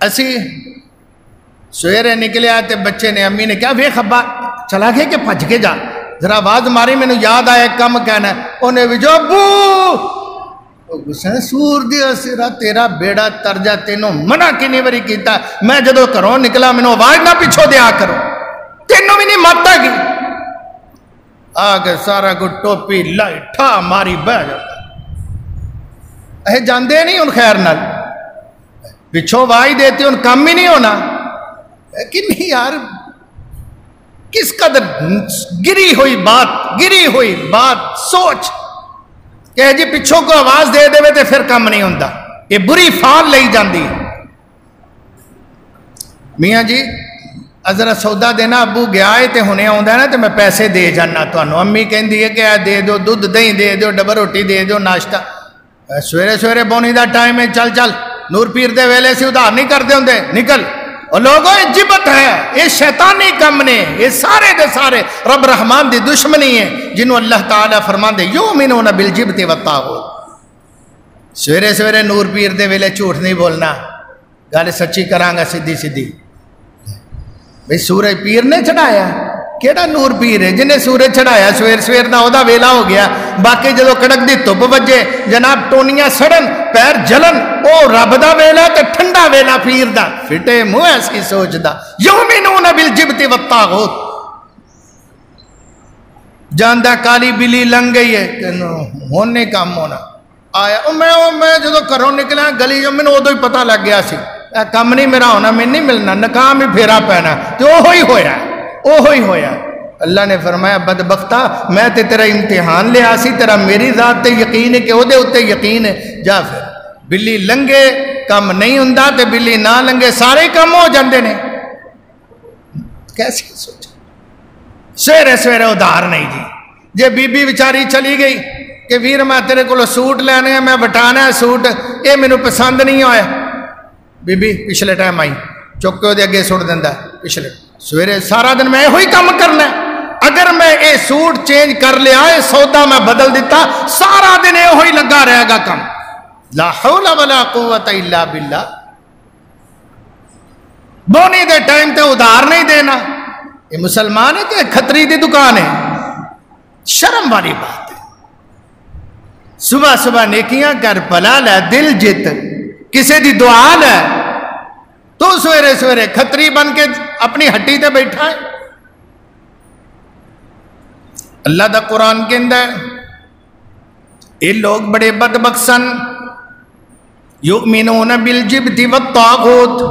Speaker 1: اسی سویرے نکلے آئے تے بچے نے امی نے کیا ویکھ ابا چلا گئے کہ بھج کے جا، ذرا آواز ماری، میں نے یاد آیا کم کہنا ہے، انہیں بھی جو ابو گسے سور دیا سیرا تیرا بیڑا ترجا، تینوں منع کنی بری کیتا، میں جدو کروں نکلا میں نے آواز نہ پیچھو دیا کرو، تینوں بھی نہیں ماتا کی، آگے سارا کو ٹوپی لائی ٹھا ماری بہ جاتا، اے جاندے نہیں ان خیر نال پیچھو وائی دیتے ان کام ہی نہیں ہونا، لیکن نہیں یار کس قدر گری ہوئی بات سوچ کہ جی پچھوں کو آواز دے دے تے پھر کم نہیں ہوندہ، یہ بری فال لئی جاندی۔ میاں جی ذرا سودا دینا، ابو گیا ہے تے ہونے آؤں نا تے میں پیسے دے جانا تو انہوں، امی کہیں دیئے کہ دے دو دودھ دیں دے دو، ڈبر روٹی دے دو، ناشتہ، سویرے بونی دا ٹائم ہے، چل نور پیر دے ویلے سے ادھار نہیں کر دے ہوندے، نکل۔ اور لوگوں یہ جبت ہے، یہ شیطانی کم نے، یہ سارے دے سارے رب رحمان دی دشمنی ہیں، جنہوں اللہ تعالیٰ فرمان دے یؤمنون بالجبت والطاغوت۔ سویرے نور پیر دے ویلے جھوٹ نہیں بولنا، گل سچی کرانگا سیدھی بھئی سورج پیر نے چڑھایا، کیڑا نور پیر ہے جنہیں سورج چڑھایا، سویر نہ ہودا ویلا ہو گیا، باقی جدو کڑک دی دھوپ وجے جناب ٹونیاں سڑن پیر جلن، او رب دا ویلا تے ٹھنڈا ویلا پیر دا، فٹے منہ ایسی سوچ دا، یؤمنون بالجبت والطاغوت۔ جاندہ کالی بلی لنگ گئی ہے کہ ہونے کام ہونا آیا، میں جدو کروں نکلا گلی جو میں نے ادو ہی پتہ لگ گیا سی کام نہیں میرا ہونا، میں نہیں ملنا، نکام ہی پھیرا پینا، تو اوہی ہویا۔ اللہ نے فرمایا بدبختہ میں تے تیرا امتحان لیا سی، تیرا میری ذات تے یقین ہے کہ او دے اتے یقین ہے، جا پھر بلی لنگے کم نہیں ہوندا تے بلی نہ لنگے سارے کم ہو جاندے نے۔ کیسے سوچا سویرے ادھار نہیں جی، جے بی بی بیچاری چلی گئی کہ ویر میں تیرے کو سوٹ لینے ہیں، میں بٹانا ہے سوٹ، اے میں نے پسند نہیں ہویا، بی بی پچھلے ٹائم آئی چک کے دے اگے سوٹ دیندہ پچھلے سویرے سارا دن میں ہوئی کام کرنا ہے، اگر میں اے سوٹ چینج کر لیا، اے سودا میں بدل دیتا، سارا دن اے ہوئی لگا رہے گا کم، لا حول ولا قوت الا باللہ۔ بونی دے ٹائم تے ادھار نہیں دینا، یہ مسلمان ہے کہ کھتری دی دکان ہے، شرم والی بات ہے۔ صبح نیکیاں کر بھلا لے دل جت، کسے دی دعا لے، تو سویرے کھتری بن کے اپنی ہٹی تے بیٹھا ہے۔ اللہ دا قرآن کے اندر یہ لوگ بڑے بدبخت سن، یؤمنون بالجبت والطاغوت،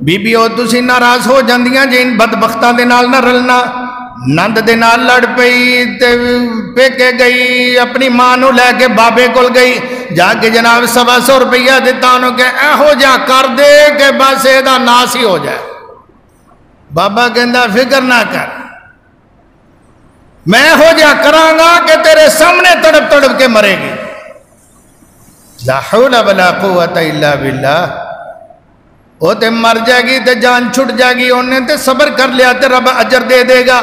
Speaker 1: بی بی او تسی ناراض ہو جاندیاں جے ان بدبختاں دے نال نہ رلنا، نند دے نال لڑ پئی تے پیکے گئی، اپنی ماں نو لے کے بابے کول گئی، جا کے جناب 100 روپیہ دیتا انہوں کہ ہو جا کر دے کہ بس اے دا ناس ہی ہو جائے۔ بابا کہندا فکر نہ کر، میں ہو جا کرانگا کہ تیرے سامنے تڑپ کے مرے گی۔ لا حول ولا قوت الا باللہ. وہ تے مر جائے گی تے جان چھٹ جائے گی، انہیں تے صبر کر لیا تے رب اجر دے دے گا.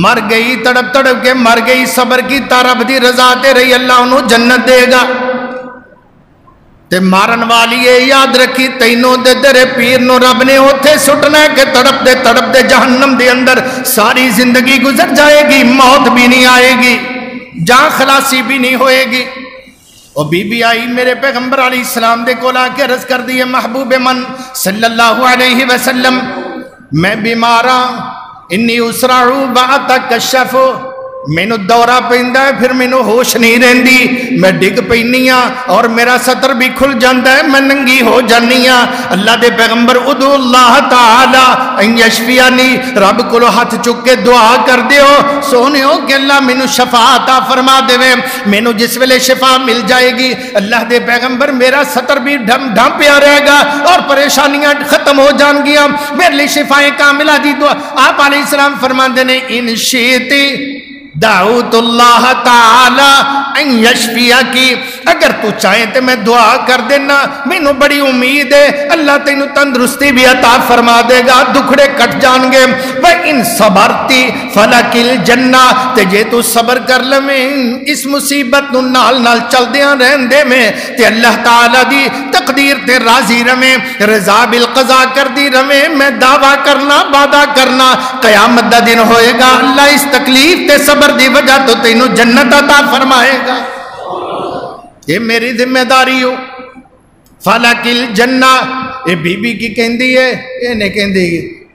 Speaker 1: مر گئی تڑپ تڑپ کے مر گئی، صبر کی رب دی رضا تے رہی، اللہ انہوں جنت دے گا. تے مارن والی ہے یاد رکھی تینوں دے درے پیر نو رب نے اوتھے سٹنا ہے کہ تڑپ دے جہنم دے اندر ساری زندگی گزر جائے گی، موت بھی نہیں آئے گی، جان خلاصی بھی نہیں ہوئے گی. اور بی بی آئی میرے پیغمبر علیہ السلام دے کو لا کے عرض کر دیئے محبوب من صلی اللہ علیہ وسلم میں بیماراں انی اسرعو بعتکشف، مینو دورہ پہندہ ہے پھر مینو ہوش نہیں رہندی، میں ڈگ پہنیاں اور میرا سطر بھی کھل جاندہ ہے، میں ننگی ہو جانیاں. اللہ دے پیغمبر ادعو اللہ تعالی ان یشفیانی، رب کلو ہاتھ چک کے دعا کر دیو سونے ہو کہ اللہ مینو شفا عطا فرما دے. مینو جس ویلے شفا مل جائے گی اللہ دے پیغمبر میرا سطر بھی ڈھم پیا رہے گا اور پریشانیاں ختم ہو جان گیا، میرے لئے شفائیں کاملہ دی دعا. آپ علیہ السلام فرمان دینے ان شیطی دعوت اللہ تعالی ان یشفیہ کی، اگر تو چاہیں تو میں دعا کر دینا، مینو بڑی امید ہے اللہ تینو تندرستی بھی عطا فرما دے گا، دکھڑے کٹ جان گے. وَإِن صَبَرْتِ فَلَكِ الْجَنَّةِ، تے جے تو صبر کر لمیں اس مصیبت نو نال چل دیاں رہن دے میں تے اللہ تعالیٰ دی تقدیر تے راضی رمیں، رضا بالقضا کر دی رمیں. میں دعویٰ کرنا وعدہ کرنا قیامت دا دن ہوئے گا اللہ اس تکلیف تے صبر دی وجہ تو تینوں جنت عطا فرمائے گا. یہ میری ذمہ داری ہو. فَلَكِ الْجَنَّةِ یہ بی بی کی کہندی ہے، یہ نہیں کہندی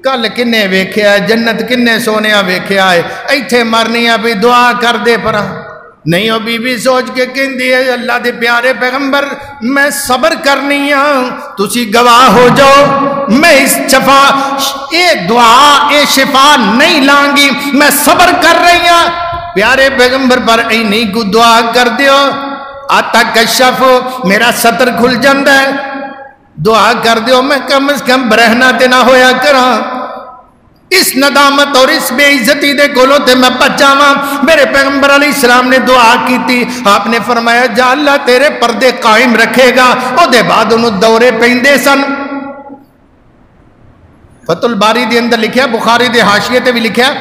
Speaker 1: کل کنے ویکھیا ہے جنت کنے سونیا ویکھیا ہے، ایتھے مرنیا بھی دعا کر دے پرا نہیں. ہو بی بی سوچ کے کہندی ہے اللہ دے پیارے پیغمبر میں صبر کرنی ہوں، تسی گواہ ہو جاؤ میں اس شفا اے دعا اے شفا نہیں لانگی، میں صبر کر رہی ہوں. پیارے پیغمبر پر اے نہیں کو دعا کر دیو آتا کشف میرا سطر کھل جاندہ ہے، دعا کر دیو میں کم از کم برہنہ تے نہ ہویا کراں، اس ندامت اور اس بے عزتی دے کولو تے میں پچاواں. میرے پیغمبر علیہ السلام نے دعا کی تھی، آپ نے فرمایا جا اللہ تیرے پردے قائم رکھے گا. او دے بعد انہوں دورے پہندے سن. فتح الباری دے اندر لکھیا، بخاری دے حاشیے تے بھی لکھیا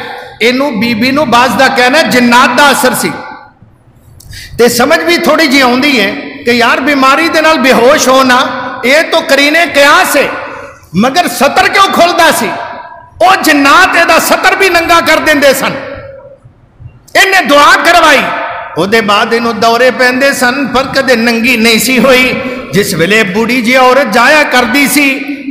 Speaker 1: اینو بی بی نو باز دا کہنا جنات دا اثر سی تے سمجھ بھی تھوڑی جی ہوندی ہے کہ یار بیماری دے نال بے ہوش ہونا یہ تو کرینے قیاس ہے، مگر سطر کیوں کھولدا سی؟ او جنات دا سطر بھی ننگا کر دیندے سن. انہیں دعا کروائی او دے بعد انہوں دورے پہندے سن پر کدے ننگی نہیں سی ہوئی. جس ویلے بوڑی جی عورت جایا کر دی سی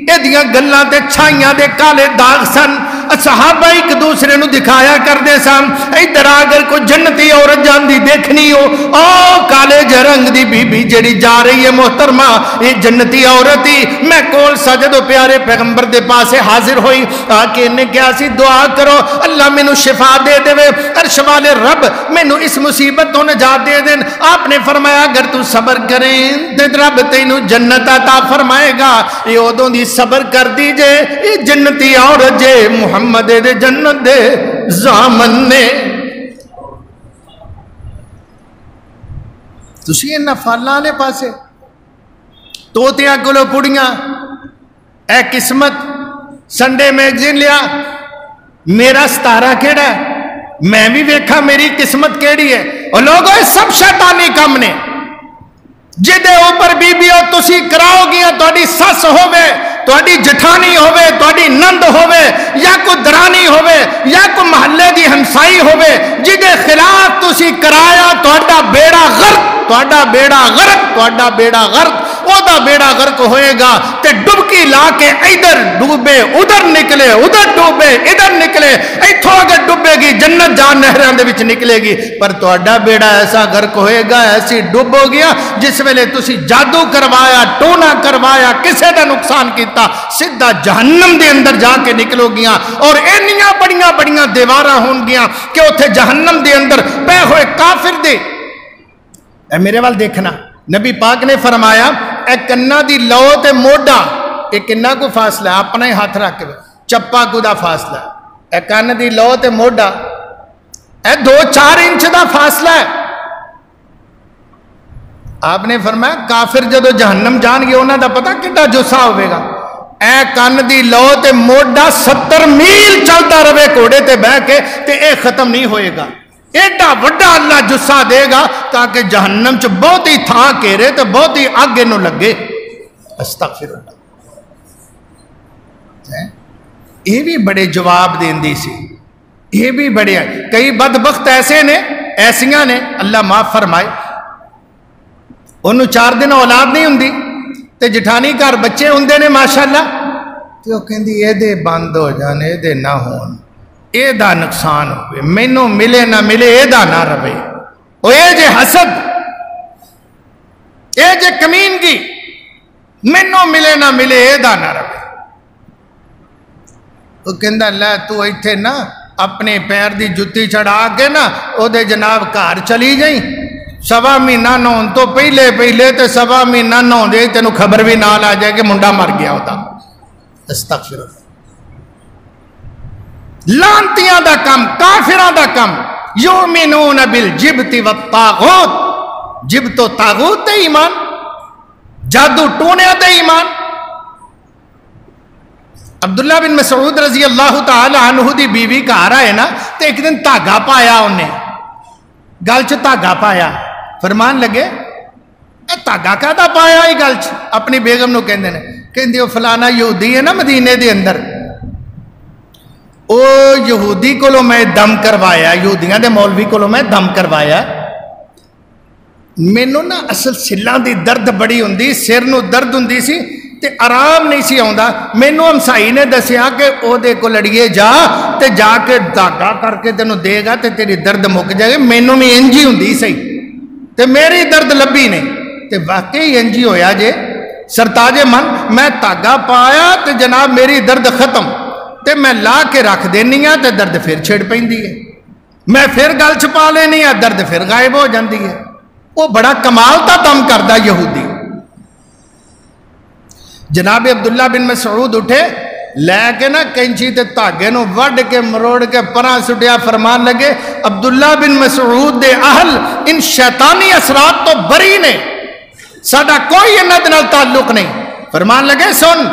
Speaker 1: اے دیاں گلاں تے چھائیاں دے کالے داغ سن. صحابہ ایک دوسرے نو دکھایا کر دے سن ادھر اگر کوئی جنتی عورت جان دی دیکھنی ہو او کالے جرنگ دی بی بی جڑی جا رہی ہے محترمہ یہ جنتی عورت ہی. میں کول سجد و پیارے پیغمبر دے پاس حاضر ہوئی آکے انہیں کیا سی دعا کرو اللہ میں نو شفا دے دے عرش والے رب میں نو اس مصیبت تو نجات دے دیں. آپ نے فرمایا اگر تو صبر کریں تے رب تینو جنت عطا فرمائے گا. یہ ادوں دی صبر کر دیجئے یہ جنتی عورت جے محمد دے جنت دے زامن نے. تسی انہا فالاں لے پاسے توتیاں کلو پڑیاں اے قسمت سنڈے میگزین لیا میرا ستارہ کیڑا ہے میں بھی ویکھا میری قسمت کیڑی ہے. اور لوگوں سب شیطانی کم نے جدے اوپر بی بی اور تسی کراؤ گیا توڑی سس ہوئے توڑی جٹھانی ہوئے توڑی نند ہوئے یا کوئی درانی ہوئے یا کوئی محلے دی ہمسائی ہوئے جدے خلاف تسی کرایا توڑا بیڑا غرق توڑا بیڑا غرق توڑا بیڑا غرق او دا بیڑا غرق ہوئے گا تے ڈبکی لا کے ادھر ڈوبے ادھر نکلے ادھر ڈوبے ادھر نکلے ایتھو اگر ڈوبے گی جنت جان نہران دے وچ نکلے گی پر توڑا بیڑا ایسا غرق ہوئے گا ایسی ڈوب ہو گیا جس ویلے تسی جادو کروایا ٹونا کروایا کسے دا نقصان کیتا سدھا جہنم دے اندر جا کے نکلو گیا اور اینیاں بڑیاں بڑیاں دیواراں ہون گیا کہ اتھے جہنم دے اندر پہ ہوئے کافر دے. اے میرے وال دیکھنا نبی پاک نے فرمایا اے کنہ دی لو تے موڈا اے کنہ کو فاصلہ ہے اپنا ہی ہاتھ رکھ کے چپا کو دا فاصلہ ہے اے کنہ دی لو تے موڈا اے 2-4 انچ دا فاصلہ ہے. آپ نے فرمایا کافر جدو جہنم جان گے انہوں دا پتا کڈا جسا ہوئے گا، اے کن دی لو تے موڈا 70 میل چلتا رہے گھوڑے تے بہ کے تے اے ختم نہیں ہوئے گا، ایڈا وڈا اللہ جسا دے گا تاکہ جہنم چ بہت ہی تھا گھیرے تے بہت ہی اگ انہوں لگے۔ استغفر اللہ۔ یہ بھی بڑے جواب دیندی سی، یہ بھی بڑے کئی بدبخت ایسے نے ایسیاں نے اللہ معاف فرمائے، انہوں 4 دن اولاد نہیں ہوندی تے جٹھانی گھر بچے ہوندے نے ماشاءاللہ تے وہ کہندی اے دے بند ہو جان، اے دے نہ ہون، اے دا نقصان ہوئے، مینوں ملے نہ ملے اے دا نہ رہے، او اے جے حسد، اے جے کمینگی، مینوں ملے نہ ملے اے دا نہ رہے۔ وہ کہندہ اللہ تو ایتھے نا اپنے پیر دی جتی چڑھا کے نا او دے جناب گھر چلی جائیں، 1.25 مہینہ نون تو پہلے تے 1.25 مہینہ نون دے تینوں خبر بھی نال آ جائے کہ منڈا مر گیا ہوتا۔ استغفر اللہ۔ لانتیاں دا کم، کافراں دا کم، یؤمنون بالجبت والطاغوت، جبت و طاغوت دے ایمان، جادو ٹونے دے ایمان۔ عبداللہ بن مسعود رضی اللہ تعالی عنہ دی بیوی گھر آئے نا تو ایک دن دھاگا پایا انہیں، گل چ دھاگا پایا، فرمان لگے اے دھاگا کہتا پایا ہی گل چ، اپنی بیگم نو کہندے نے، کہندے وہ فلانا یہودی ہے نا مدینے دے اندر، او یہودی کولو میں دم کروایا، یہودیاں دے مولوی کولو میں دم کروایا، مینوں نا اصل سلاں دی درد بڑی ہوندی، سر نو درد ہوندی سی تے آرام نہیں سی آوندا، مینوں ہمسائی نے دسیا کہ او دے کو لڑیے جا تے جا کے دھاگا کر کے تینوں دے گا تے تیری درد مک جائے گا، مینوں بھی انجی ہوندی سی تے میری درد لبھی نہیں تے واقعی انجی ہویا جے سرتاج من، میں دھاگا پایا تے جناب میری درد ختم تے میں لا کے رکھ دینی ہاں تے درد پھر چھڑ پیندی ہے، میں پھر گل چھپا لینی ہاں درد پھر غائب ہو جاندی ہے۔ وہ بڑا کمال تا دم کردا یہودی۔ جناب عبداللہ بن مسعود اٹھے لے کے نا کینچی تے دھاگے نو وڈ کے مروڑ کے پراں سٹیا، فرمان لگے عبداللہ بن مسعود دے اہل ان شیطانی اثرات تو بری نے، ساڈا کوئی انہاں دے نال تعلق نہیں۔ فرمان لگے سن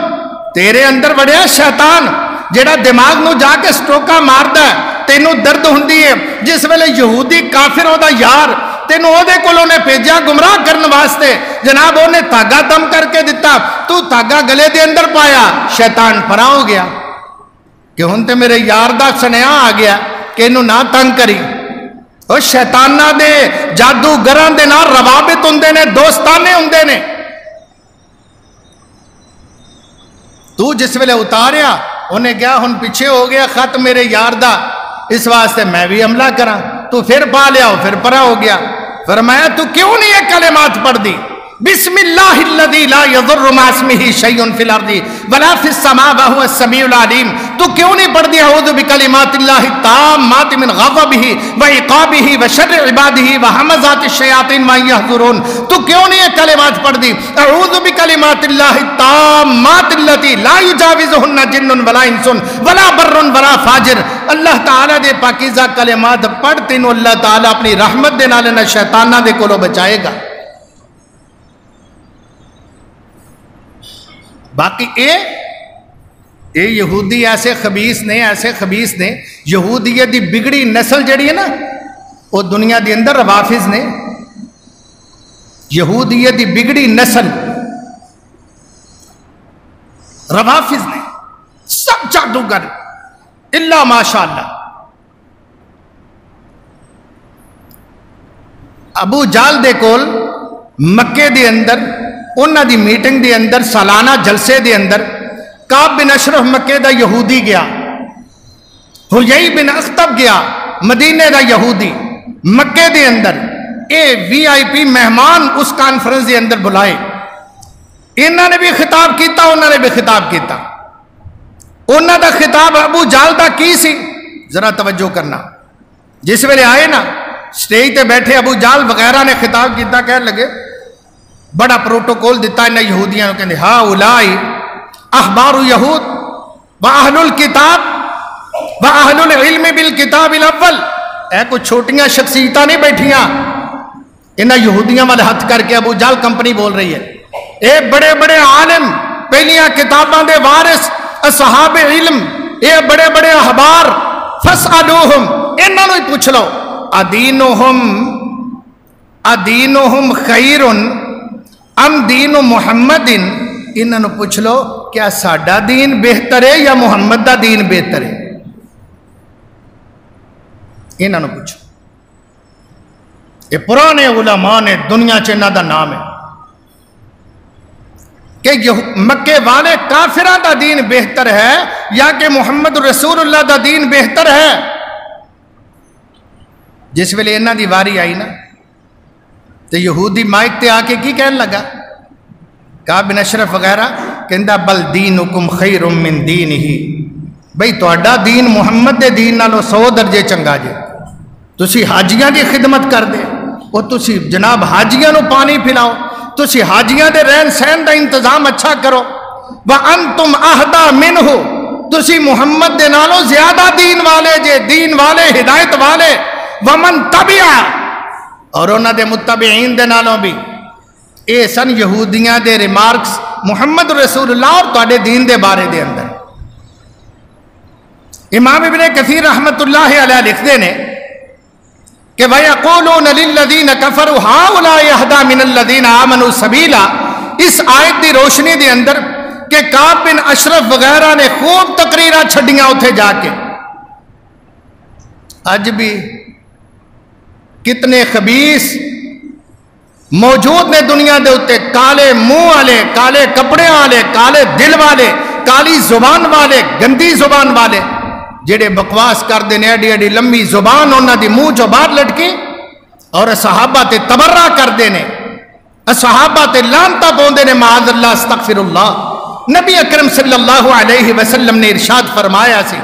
Speaker 1: تیرے اندر بڑیا شیطان جیڑا دماغ نو جا کے سٹروکا ماردا ہے، تینوں درد ہوندی ہے، جس ویلے یہودی کافر او دا یار تینوں او دے کولوں نے بھیجیا گمراہ کرن واسطے، جناب او نے دھاگا دم کر کے دتا، تو دھاگا گلے دے اندر پایا، شیطان پراں ہو گیا کہ ہن تے میرے یار دا سنیا آ گیا کہ انہوں نہ تنگ کری۔ او شیطانہ دے جادوگراں دے نال روابط ہوندے نے، دوستانے ہوندے نے۔ تو جس ویلے اتاریا انہیں کیا ہن پیچھے ہو گیا خط میرے یار دا، اس واسطے میں بھی حملہ کراں، تو پھر پا لیا پھر پرا ہو گیا۔ فرمایا تو کیوں نہیں یہ کلمات پڑھ دی، بسم اللہ الذی لا یضر مع اسمہ شیء فی الارض ولا فی السماء وهو السمیع العلیم، تو کیوں نہیں پڑھ دی اعوذ بکلمات اللہ التامات من غضبہ وعقابہ وشر عبادہ وہمزات الشیاطین وان یحضرون، تو کیوں نہیں یہ کلمات پڑھ دی اعوذ بکلمات اللہ التامات التي لا یجاوزہن جن ولا انس ولا بر ولا فاجر۔ اللہ تعالیٰ دے پاکیزہ کلمات پڑھ تینوں اللہ تعالیٰ اپنی رحمت دے نال نہ شیطانہ دے کولو بچائے گا۔ باقی اے یہودی ایسے خبیث نے، یہودیت دی بگڑی نسل جڑی ہے نا وہ دنیا دی اندر روافظ نے، یہودیت دی بگڑی نسل روافظ نے، سب جادوگر اللہ ماشاءاللہ۔ ابو جال دے کول مکے دے اندر انہاں دی میٹنگ دے اندر سالانہ جلسے دے اندر کعب بن اشرف مکے دا یہودی گیا، حیی بن اخطب گیا مدینے دا یہودی، مکے دے اندر اے وی آئی پی مہمان اس کانفرنس دے اندر بلائے، انہاں نے بھی خطاب کیتا، انہاں نے بھی خطاب کیتا۔ انہاں دا خطاب ابو جال دا کی سی، ذرا توجہ کرنا، جس ویلے آئے نا سٹیج تے بیٹھے ابو جال وغیرہ نے خطاب کیتا، کہنے لگے بڑا پروٹوکول دیتا ہے انہیں یہودیاں کہنے ہیں ہاں اولائی اخبار یہود و اہل الکتاب و اہل العلم بالکتاب الاول، اے کوئی چھوٹیاں شخصیتاں نہیں بیٹھیاں، انہاں یہودیاں والے ہاتھ کر کے ابو جہل کمپنی بول رہی ہے اے بڑے بڑے عالم پہلیاں کتاباں دے وارث اصحاب علم اے بڑے بڑے احبار فاسألوہم انہاں نوں پوچھ لو ادینہم خیر ام دین محمد انہاں نوں پوچھ لو کیا ساڈا دین بہتر ہے یا محمد دا دین بہتر ہے انہاں نوں پوچھو یہ پرانے علماء نے دنیا چ انہاں دا نام ہے کہ مکے والے کافران دا دین بہتر ہے یا کہ محمد رسول اللہ دا دین بہتر ہے جس ویلے انہاں دی واری آئی نا تو یہودی مائک تے آ کے کی کہنے لگا کعب بن اشرف وغیرہ کہندا بل دینکم خیر من دینہ بھئی تہاڈا دین محمد دے دین نالوں 100 درجے چنگا جے تسی حاجیاں دی خدمت کر دے وہ تسی جناب حاجیاں نو پانی پلاؤ تسی حاجیاں دے رہن سہن دا انتظام اچھا کرو وَأَنْتُمْ أَهْدَى مِنْهُ تسی محمد دے نالوں زیادہ دین والے جے دین والے ہدایت والے وَمَنْ تَبِعَ اور انہاں دے متبعین دے نالوں بھی اے سن یہودیاں دے ریمارکس محمد رسول اللہ اور تواڈے دین دے بارے دے اندر امام ابن کثیر رحمت اللہ علیہ لکھتے نے کہ وَيَقُولُونَ لِلَّذِينَ كَفَرُوا هَؤُلَاءِ أَهْدَىٰ مِنَ الَّذِينَ آمَنُوا سَبِيلًا اس آیت دی روشنی دے اندر کہ کعب بن اشرف وغیرہ نے خوب تقریرہ چھڑیاں اتھے جا کے آج بھی کتنے خبیث موجود نے دنیا دے اتے کالے منہ والے کالے کپڑے والے کالے دل والے کالی زبان والے گندی زبان والے جڑے بکواس کر دینے ایڈی ایڈی لمبی زبان انہاں دی منہ جو باہر لٹکی اور صحابہ تے تبرہ کر دینے صحابہ تے لانتا پوندے نے معاذ اللہ استغفر اللہ نبی اکرم صلی اللہ علیہ وسلم نے ارشاد فرمایا سی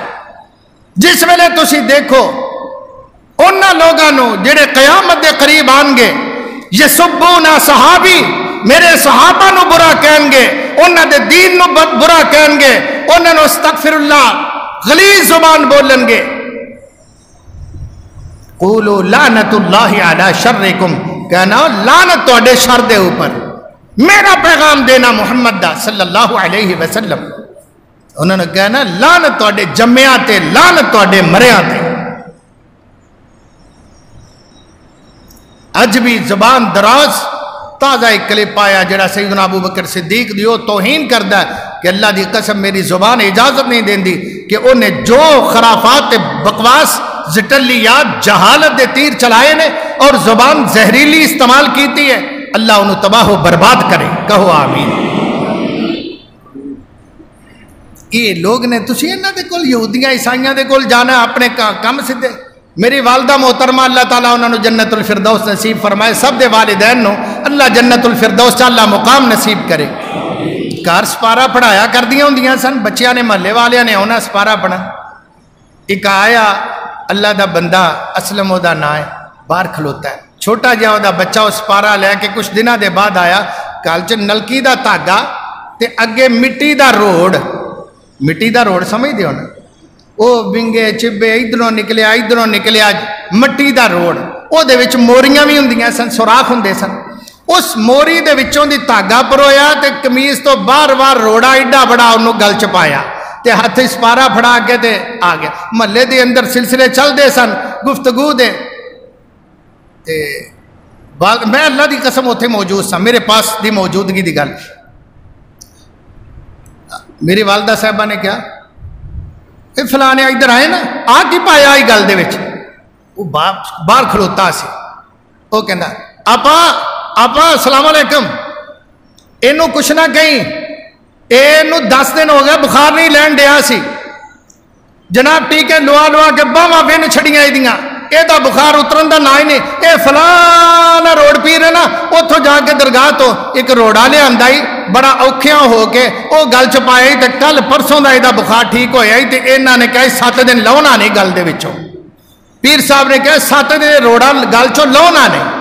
Speaker 1: جس ویلے تسی دیکھو انہاں لوگاں نو جڑے قیامت دے قریب آن گے یسبون صحابی میرے صحابہ نو برا کہیں گے انہاں دے دین نو برا کہیں گے انہاں نو استغفر اللہ غلیظ زبان بولن گے قولوا لعنت اللہ علی شرکم کہنا لعنت تواڈے شر دے اوپر میرا پیغام دینا محمد دا صلی اللہ علیہ وسلم انہوں نے کہنا لعنت تواڈے جمعیاں تے لعنت تواڈے مریاں تے اج بھی زبان دراز تازہ ایک کلپ آیا جڑا سیدنا ابو بکر صدیق دیو توہین کردہ ہے کہ اللہ دی قسم میری زبان اجازت نہیں دین دی کہ انہیں جو خرافات بکواس زٹلیات جہالت دے تیر چلائے نے اور زبان زہریلی استعمال کیتی ہے اللہ انہوں تباہ و برباد کرے کہو آمین یہ لوگ نے تسی انہاں دے کول یہودیاں عیسائیاں دے کول جانا اپنے کام سدھے میری والدہ محترمہ اللہ تعالیٰ انہوں نے جنت الفردوس نصیب فرمائے سب دے والدین نو اللہ جنت الفردوس چا اللہ مقام نصیب کرے کار سپارہ پڑھایا کر دیا ہوں دیاں سن بچیاں نے محلے والیاں نے ہونا سپارہ پڑھا ایک آیا اللہ دا بندہ اسلم دا نا ہے باہر کھلوتا ہے چھوٹا جہاں دا بچہ اس سپارہ لے کے کچھ دنہ دے بعد آیا کالچ نلکی دا تاگا تے اگے مٹی دا روڑ سمجھ دیو نا او بنگے چبے ادھروں نکلیا مٹی دا روڑ او دے وچ موریاں بھی ہوندیاں سن سوراخ ہوندے سن اس موری دے وچوں دی تاگا پرویا تے کمیز تو بار بار روڑا ایڈا بڑا انہوں گل چپایا تے ہاتھ سپارہ پھڑا کے تے آ گیا محلے دے اندر سلسلے چل دے سن گفتگو دے تے میں اللہ دی قسم اتھے موجود سا میرے پاس دی موجودگی دی گل میری والدہ صاحبہ نے کیا فلانے ادھر آئے نا آ کی پایا آئی گل دے وچ وہ باہر کھلوتا سی وہ کہندا آپا السلام علیکم اینو کچھ نہ کہیں اینو 10 دن ہو گیا بخار نہیں لین دیا سی جناب ٹھیک ہے لوا کے باواں وین چھڑیاں ایدیاں اے دا بخار اترن دا نہ ہی نہیں اے فلانا روڑ پی رہے نا اتھوں جا کے درگاہ تو ایک روڑا لے آندا ہی بڑا اوکھیاں ہو کے او گل چپایا تے کل پرسوں دا ایدا بخار ٹھیک ہویا تے انہاں نے کہا 7 دن لاؤنا نہیں گل دے وچوں پیر صاحب نے کہا 7 دن روڑا گل چوں لاؤنا نہیں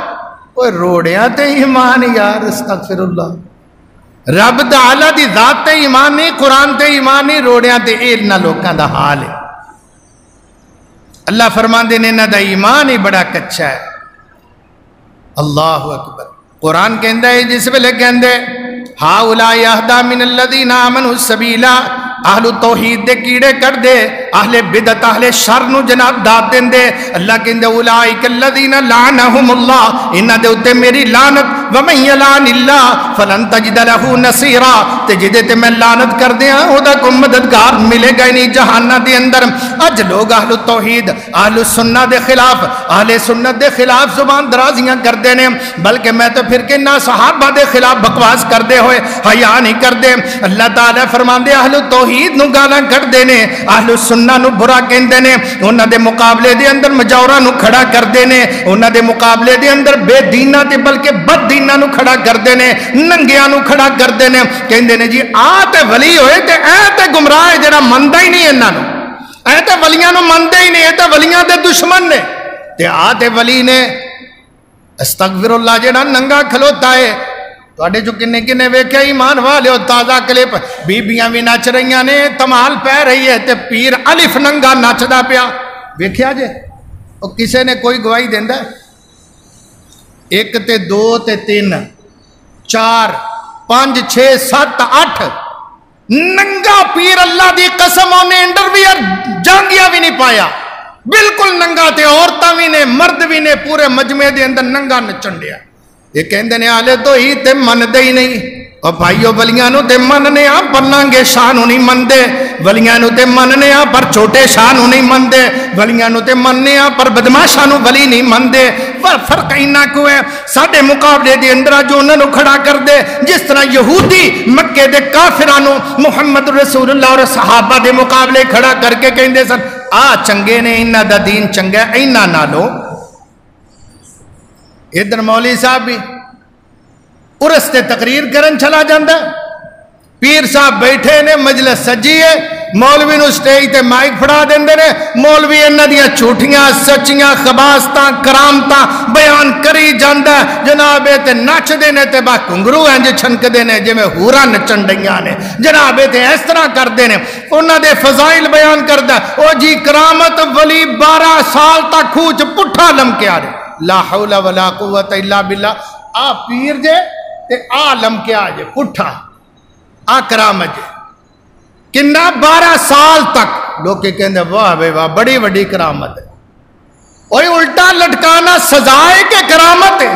Speaker 1: اوے روڑیاں تے ایمان یار استغفر اللہ رب تعالی دی ذات تے ایمان نہیں قرآن تے ایمان نہیں روڑیاں تے انہاں لوکاں دا حال ہے اللہ فرمان دے انہاں دا ایمان ہی بڑا کچا ہے اللہ اکبر. قرآن کہندا ہے جس ویلے کہندے ہاؤلاء اہدی من الذین آمنوا سبیلا اہل توحید دے کیڑے کر دے اہل بدعت اہل شر نو جناب داد دین دے. اللہ کہندے اولئک الذین لعنهم اللہ انہاں دے اوتے میری لعنت ومن یلعن اللہ فلن تجد له نصیرا تے جدے تے میں لعنت کر دیاں او دا کوئی مددگار ملے گا نہیں جہنم دے اندر. اج لوگ اہل توحید اہل سنت دے خلاف اہل سنت دے خلاف زبان درازیاں کردے نے بلکہ میں تو پھر کہنا صحابہ دے خلاف بکواس کردے ہوئے حیا نہیں کردے. اللہ تعالی فرماندے اہل توحید نو گالاں کردے نے اہل سنت نو برا کہندے نے انہاں دے مقابلے دے اندر مجاوراں نو کھڑا کردے نے انہاں دے مقابلے دے اندر بے دیناں تے بلکہ بد دیناں نو کھڑا کردے نے ننگیاں نو کھڑا کردے نے کہندے نے جی آ تے ولی ہوئے تے اے تے گمراہ ہے جڑا مندا ہی نہیں انہاں نو اے تے ولیاں نو مندا ہی نہیں اے تے ولیاں دے دشمن نے تے آ تے ولی نے استغفر اللہ جڑا ننگا کھلوتا ہے تواڈے جو کنے کنے ویکھیا ایمان والے تازہ کلپ بیبییاں بھی نچ رہیاں نے تمال پہ رہی ہے تے پیر الف ننگا نچدا پیا ویکھیا جے او کسے نے کوئی گواہی دیندا ایک تے دو تے تین چار پانچ چھ سات اٹھ ننگا پیر اللہ دی قسم اونے انڈرویئر جانگیا بھی نہیں پایا بالکل ننگا تے عورتاں بھی نے مرد بھی نے پورے مجمع دے اندر ننگا نچن ڈیا. یہ کہندے نے آلے تو ہی تے من دے ہی نہیں اور بھائیو ولیاں نو تے مننے آ پر ننگے شاہ نو نہیں من دے ولیاں نو تے مننے آ پر چھوٹے شاہ نو نہیں من دے ولیاں نو تے مننے آ پر بدماشاں نو ولی نہیں من دے. فرق اینا کو ہے ساڈے مقابلے دے اندر جو انہاں نو کھڑا کر دے جس طرح یہودی مکے دے کافراں نو محمد رسول اللہ اور صحابہ دے مقابلے کھڑا کر کے کہندے سن آ چنگے نے انہاں دا دین چنگا اینا نالو. ادھر مولوی صاحب بھی عرس تے تقریر کرن چلا جاندہ پیر صاحب بیٹھے نے مجلس سجی ہے مولوی نو سٹیج تے مائک پھڑا دیندے نے مولوی انہاں دیاں جھوٹیاں سچیاں خباستاں کرامتاں بیان کری جاندا جناب تے نچ دے نے تے با کنگرو انج چھنک دے نے جویں ہوراں نچن ڈیاں نے جناب تے اس طرح کردے نے انہاں دے فضائل بیان کردا او جی کرامت ولی 12 سال تک کھوچ پٹھا لمکیا رہے لا حول ولا قوت الا باللہ آ پیر جے تے آ لمکیا جے پٹھا آ کرامت جے کنہ 12 سال تک لوگ کہندے واہ بے واہ بڑی بڑی کرامت ہے اوہ الٹا لٹکانا سزائے کے کرامت ہے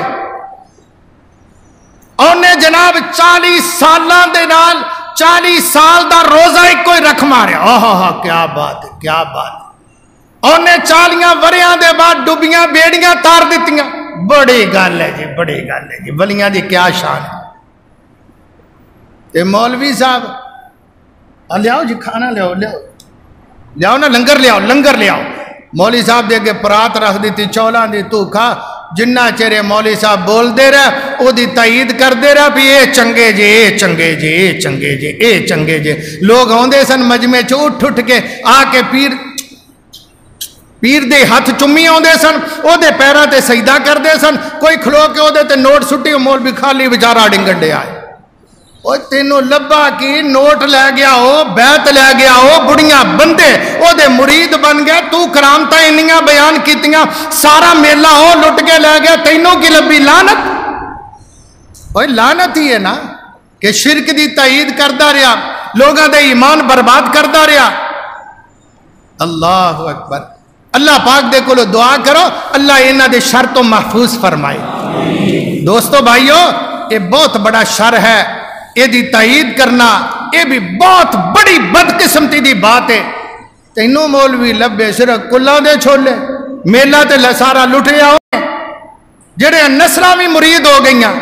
Speaker 1: انہیں جناب 40 سالان دے نال 40 سال دا روزہ ایک کوئی رکھ مارے آہا کیا بات ہے کیا بات ہے انہیں 40 وریاں دے بعد ڈوبیاں بیڑیاں تار دیتیاں بڑی گل ہے جی بڑی گل ہے جی ولیاں دی کیا شان ہے. تے مولوی صاحب لیاؤ جی کھانا لیاؤ نا لنگر لیاؤ مولوی صاحب دے کے پرات رکھ دیتی چولاں دی تو کھا جنہ چہرے مولوی صاحب بول دے رہا او دی تائید کر دے رہا بھی اے چنگے جے اے چنگے جے اے چنگے جے اے چنگے جے. لوگ ہوندے سن مجمع چ اٹھ کے آ کے پیر دے ہاتھ چمی ہوندے سن او دے پیراں تے سجدہ کر دے سن کوئی کھلو کے او دے تے نوٹ سٹی مولوی خالی بیچارہ ڈنگن دے آئے او تینوں لبا کی نوٹ لے گیا ہو بیعت لے گیا ہو بڑیاں بندے او دے مرید بن گیا تو کرامتاں انیاں بیان کیتیاں سارا میلہ ہو لٹ کے لے گیا تینوں کی لبی لعنت اوے لعنت ہی ہے نا کہ شرک دی تائید کردا رہیا لوگاں دے ایمان برباد کردا رہیا. اللہ اکبر اللہ پاک دے کولو دعا کرو اللہ انہاں دے شر تو محفوظ فرمائے. دوستو بھائیو یہ بہت بڑا شر ہے یہ دی تائید کرنا یہ بھی بہت بڑی بدقسمتی دی بات ہے. تینوں مولوی لبے صرف کلاں دے چھولے میلہ تے سارا لٹیا ہو جڑے نسلاں بھی مرید ہو گئیاں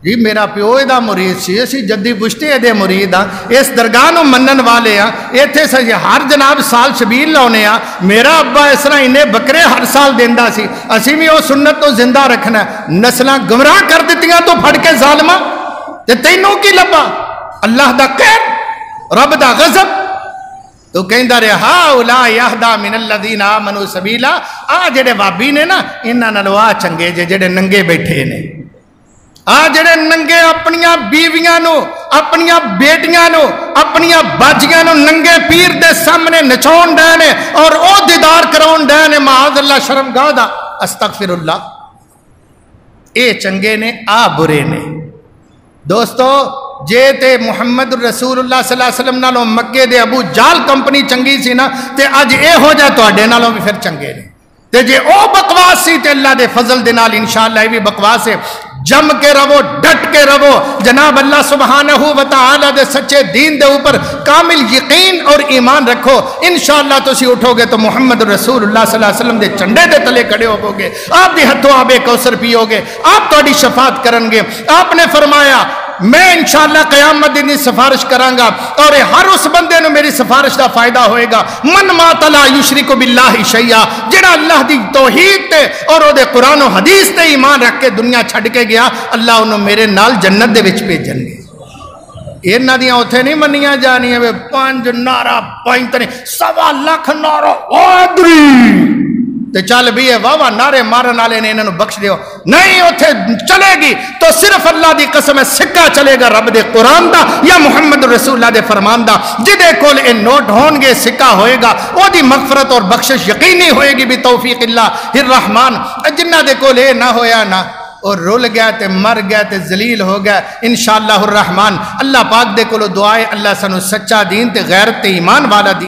Speaker 1: جی میرا پیو دا مرید سی اسی جدی بشتے دے مرید ہاں اس درگاہ نو منن والے ہاں ایتھے سی ہر جناب سال شبیل لاؤنے ہاں میرا ابا اس طرح انہیں بکرے ہر سال دیندا سی اسی بھی وہ سنت تو زندہ رکھنا نسلاں گمراہ کر دیتیاں تو پھڑ کے ظالمہ تے تینوں کی لبا اللہ دا قہر رب دا غضب تو کہندا رہے ہاؤلاء اہدی من الذین آمنوا سبیلا آ جڑے وابی نے نا انہاں نال آ چنگے جڑے ننگے بیٹھے نے آ جڑے ننگے اپنیاں بیویاں نو اپنیاں بیٹیاں نو اپنیاں باجیاں نو ننگے پیر دے سامنے نچاون ڈے نے اور او دیدار کراون ڈے نے معاذ اللہ شرمگاہ دا استغفر اللہ. اے چنگے نے آ برے نے۔ دوستو جے تے محمد رسول اللہ صلی اللہ علیہ وسلم نالوں مکے دے ابو جال کمپنی چنگی سی نا تے اج اے ہو جائے تو اڈے نالوں بھی پھر چنگے نے، تے جے او بکواس سی تے اللہ دے فضل دے نال انشاءاللہ یہ بھی بکواس ہے۔ جم کے رہو، ڈٹ کے رہو، جناب اللہ سبحانہ و تعالی دے سچے دین دے اوپر کامل یقین اور ایمان رکھو، انشاءاللہ تسی اٹھو گے تو محمد رسول اللہ صلی اللہ علیہ وسلم دے چنڈے دے تلے کھڑے ہو گے، آپ دی ہتھوں آب کوثر پیو گے، آپ تہاڈی شفاعت کرن گے۔ آپ نے فرمایا میں انشاءاللہ قیامت دن سفارش کرانگا اور ہر اس بندے نو میری سفارش دا فائدہ ہوئے گا۔ من مات لا یشرک باللہ شیئا، جڑا اللہ دی توحید تے اور او دے قرآن و حدیث تے ایمان رکھ کے دنیا چھڑ کے گیا، اللہ انہوں میرے نال جنت دے وچ بھیجن گے۔ اینا دیاں اتھے نہیں منیاں جانی ہے 5 نعرہ 1.25 لاکھ نعرہ آدری تے چل بھی ہے واہ نعرے مارن والے نے انہوں بخش دیو، نہیں اتھے چلے گی تو صرف اللہ دی قسم ہے سکہ چلے گا رب دے قرآن دا یا محمد رسول اللہ دے فرمان دا، جدے کول اے نوٹ ہون گے سکہ ہوئے گا، او دی مغفرت اور بخشش یقینی ہوئے گی بتوفیق اللہ الرحمن۔ جنہ دے کول اے نہ ہویا نا اور رول گیا تے مر گیا تے ذلیل ہو گیا، انشاءاللہ الرحمن اللہ پاک دے کولو دعائے اللہ سنو سچا دین تے غیرت تے ایمان والا دین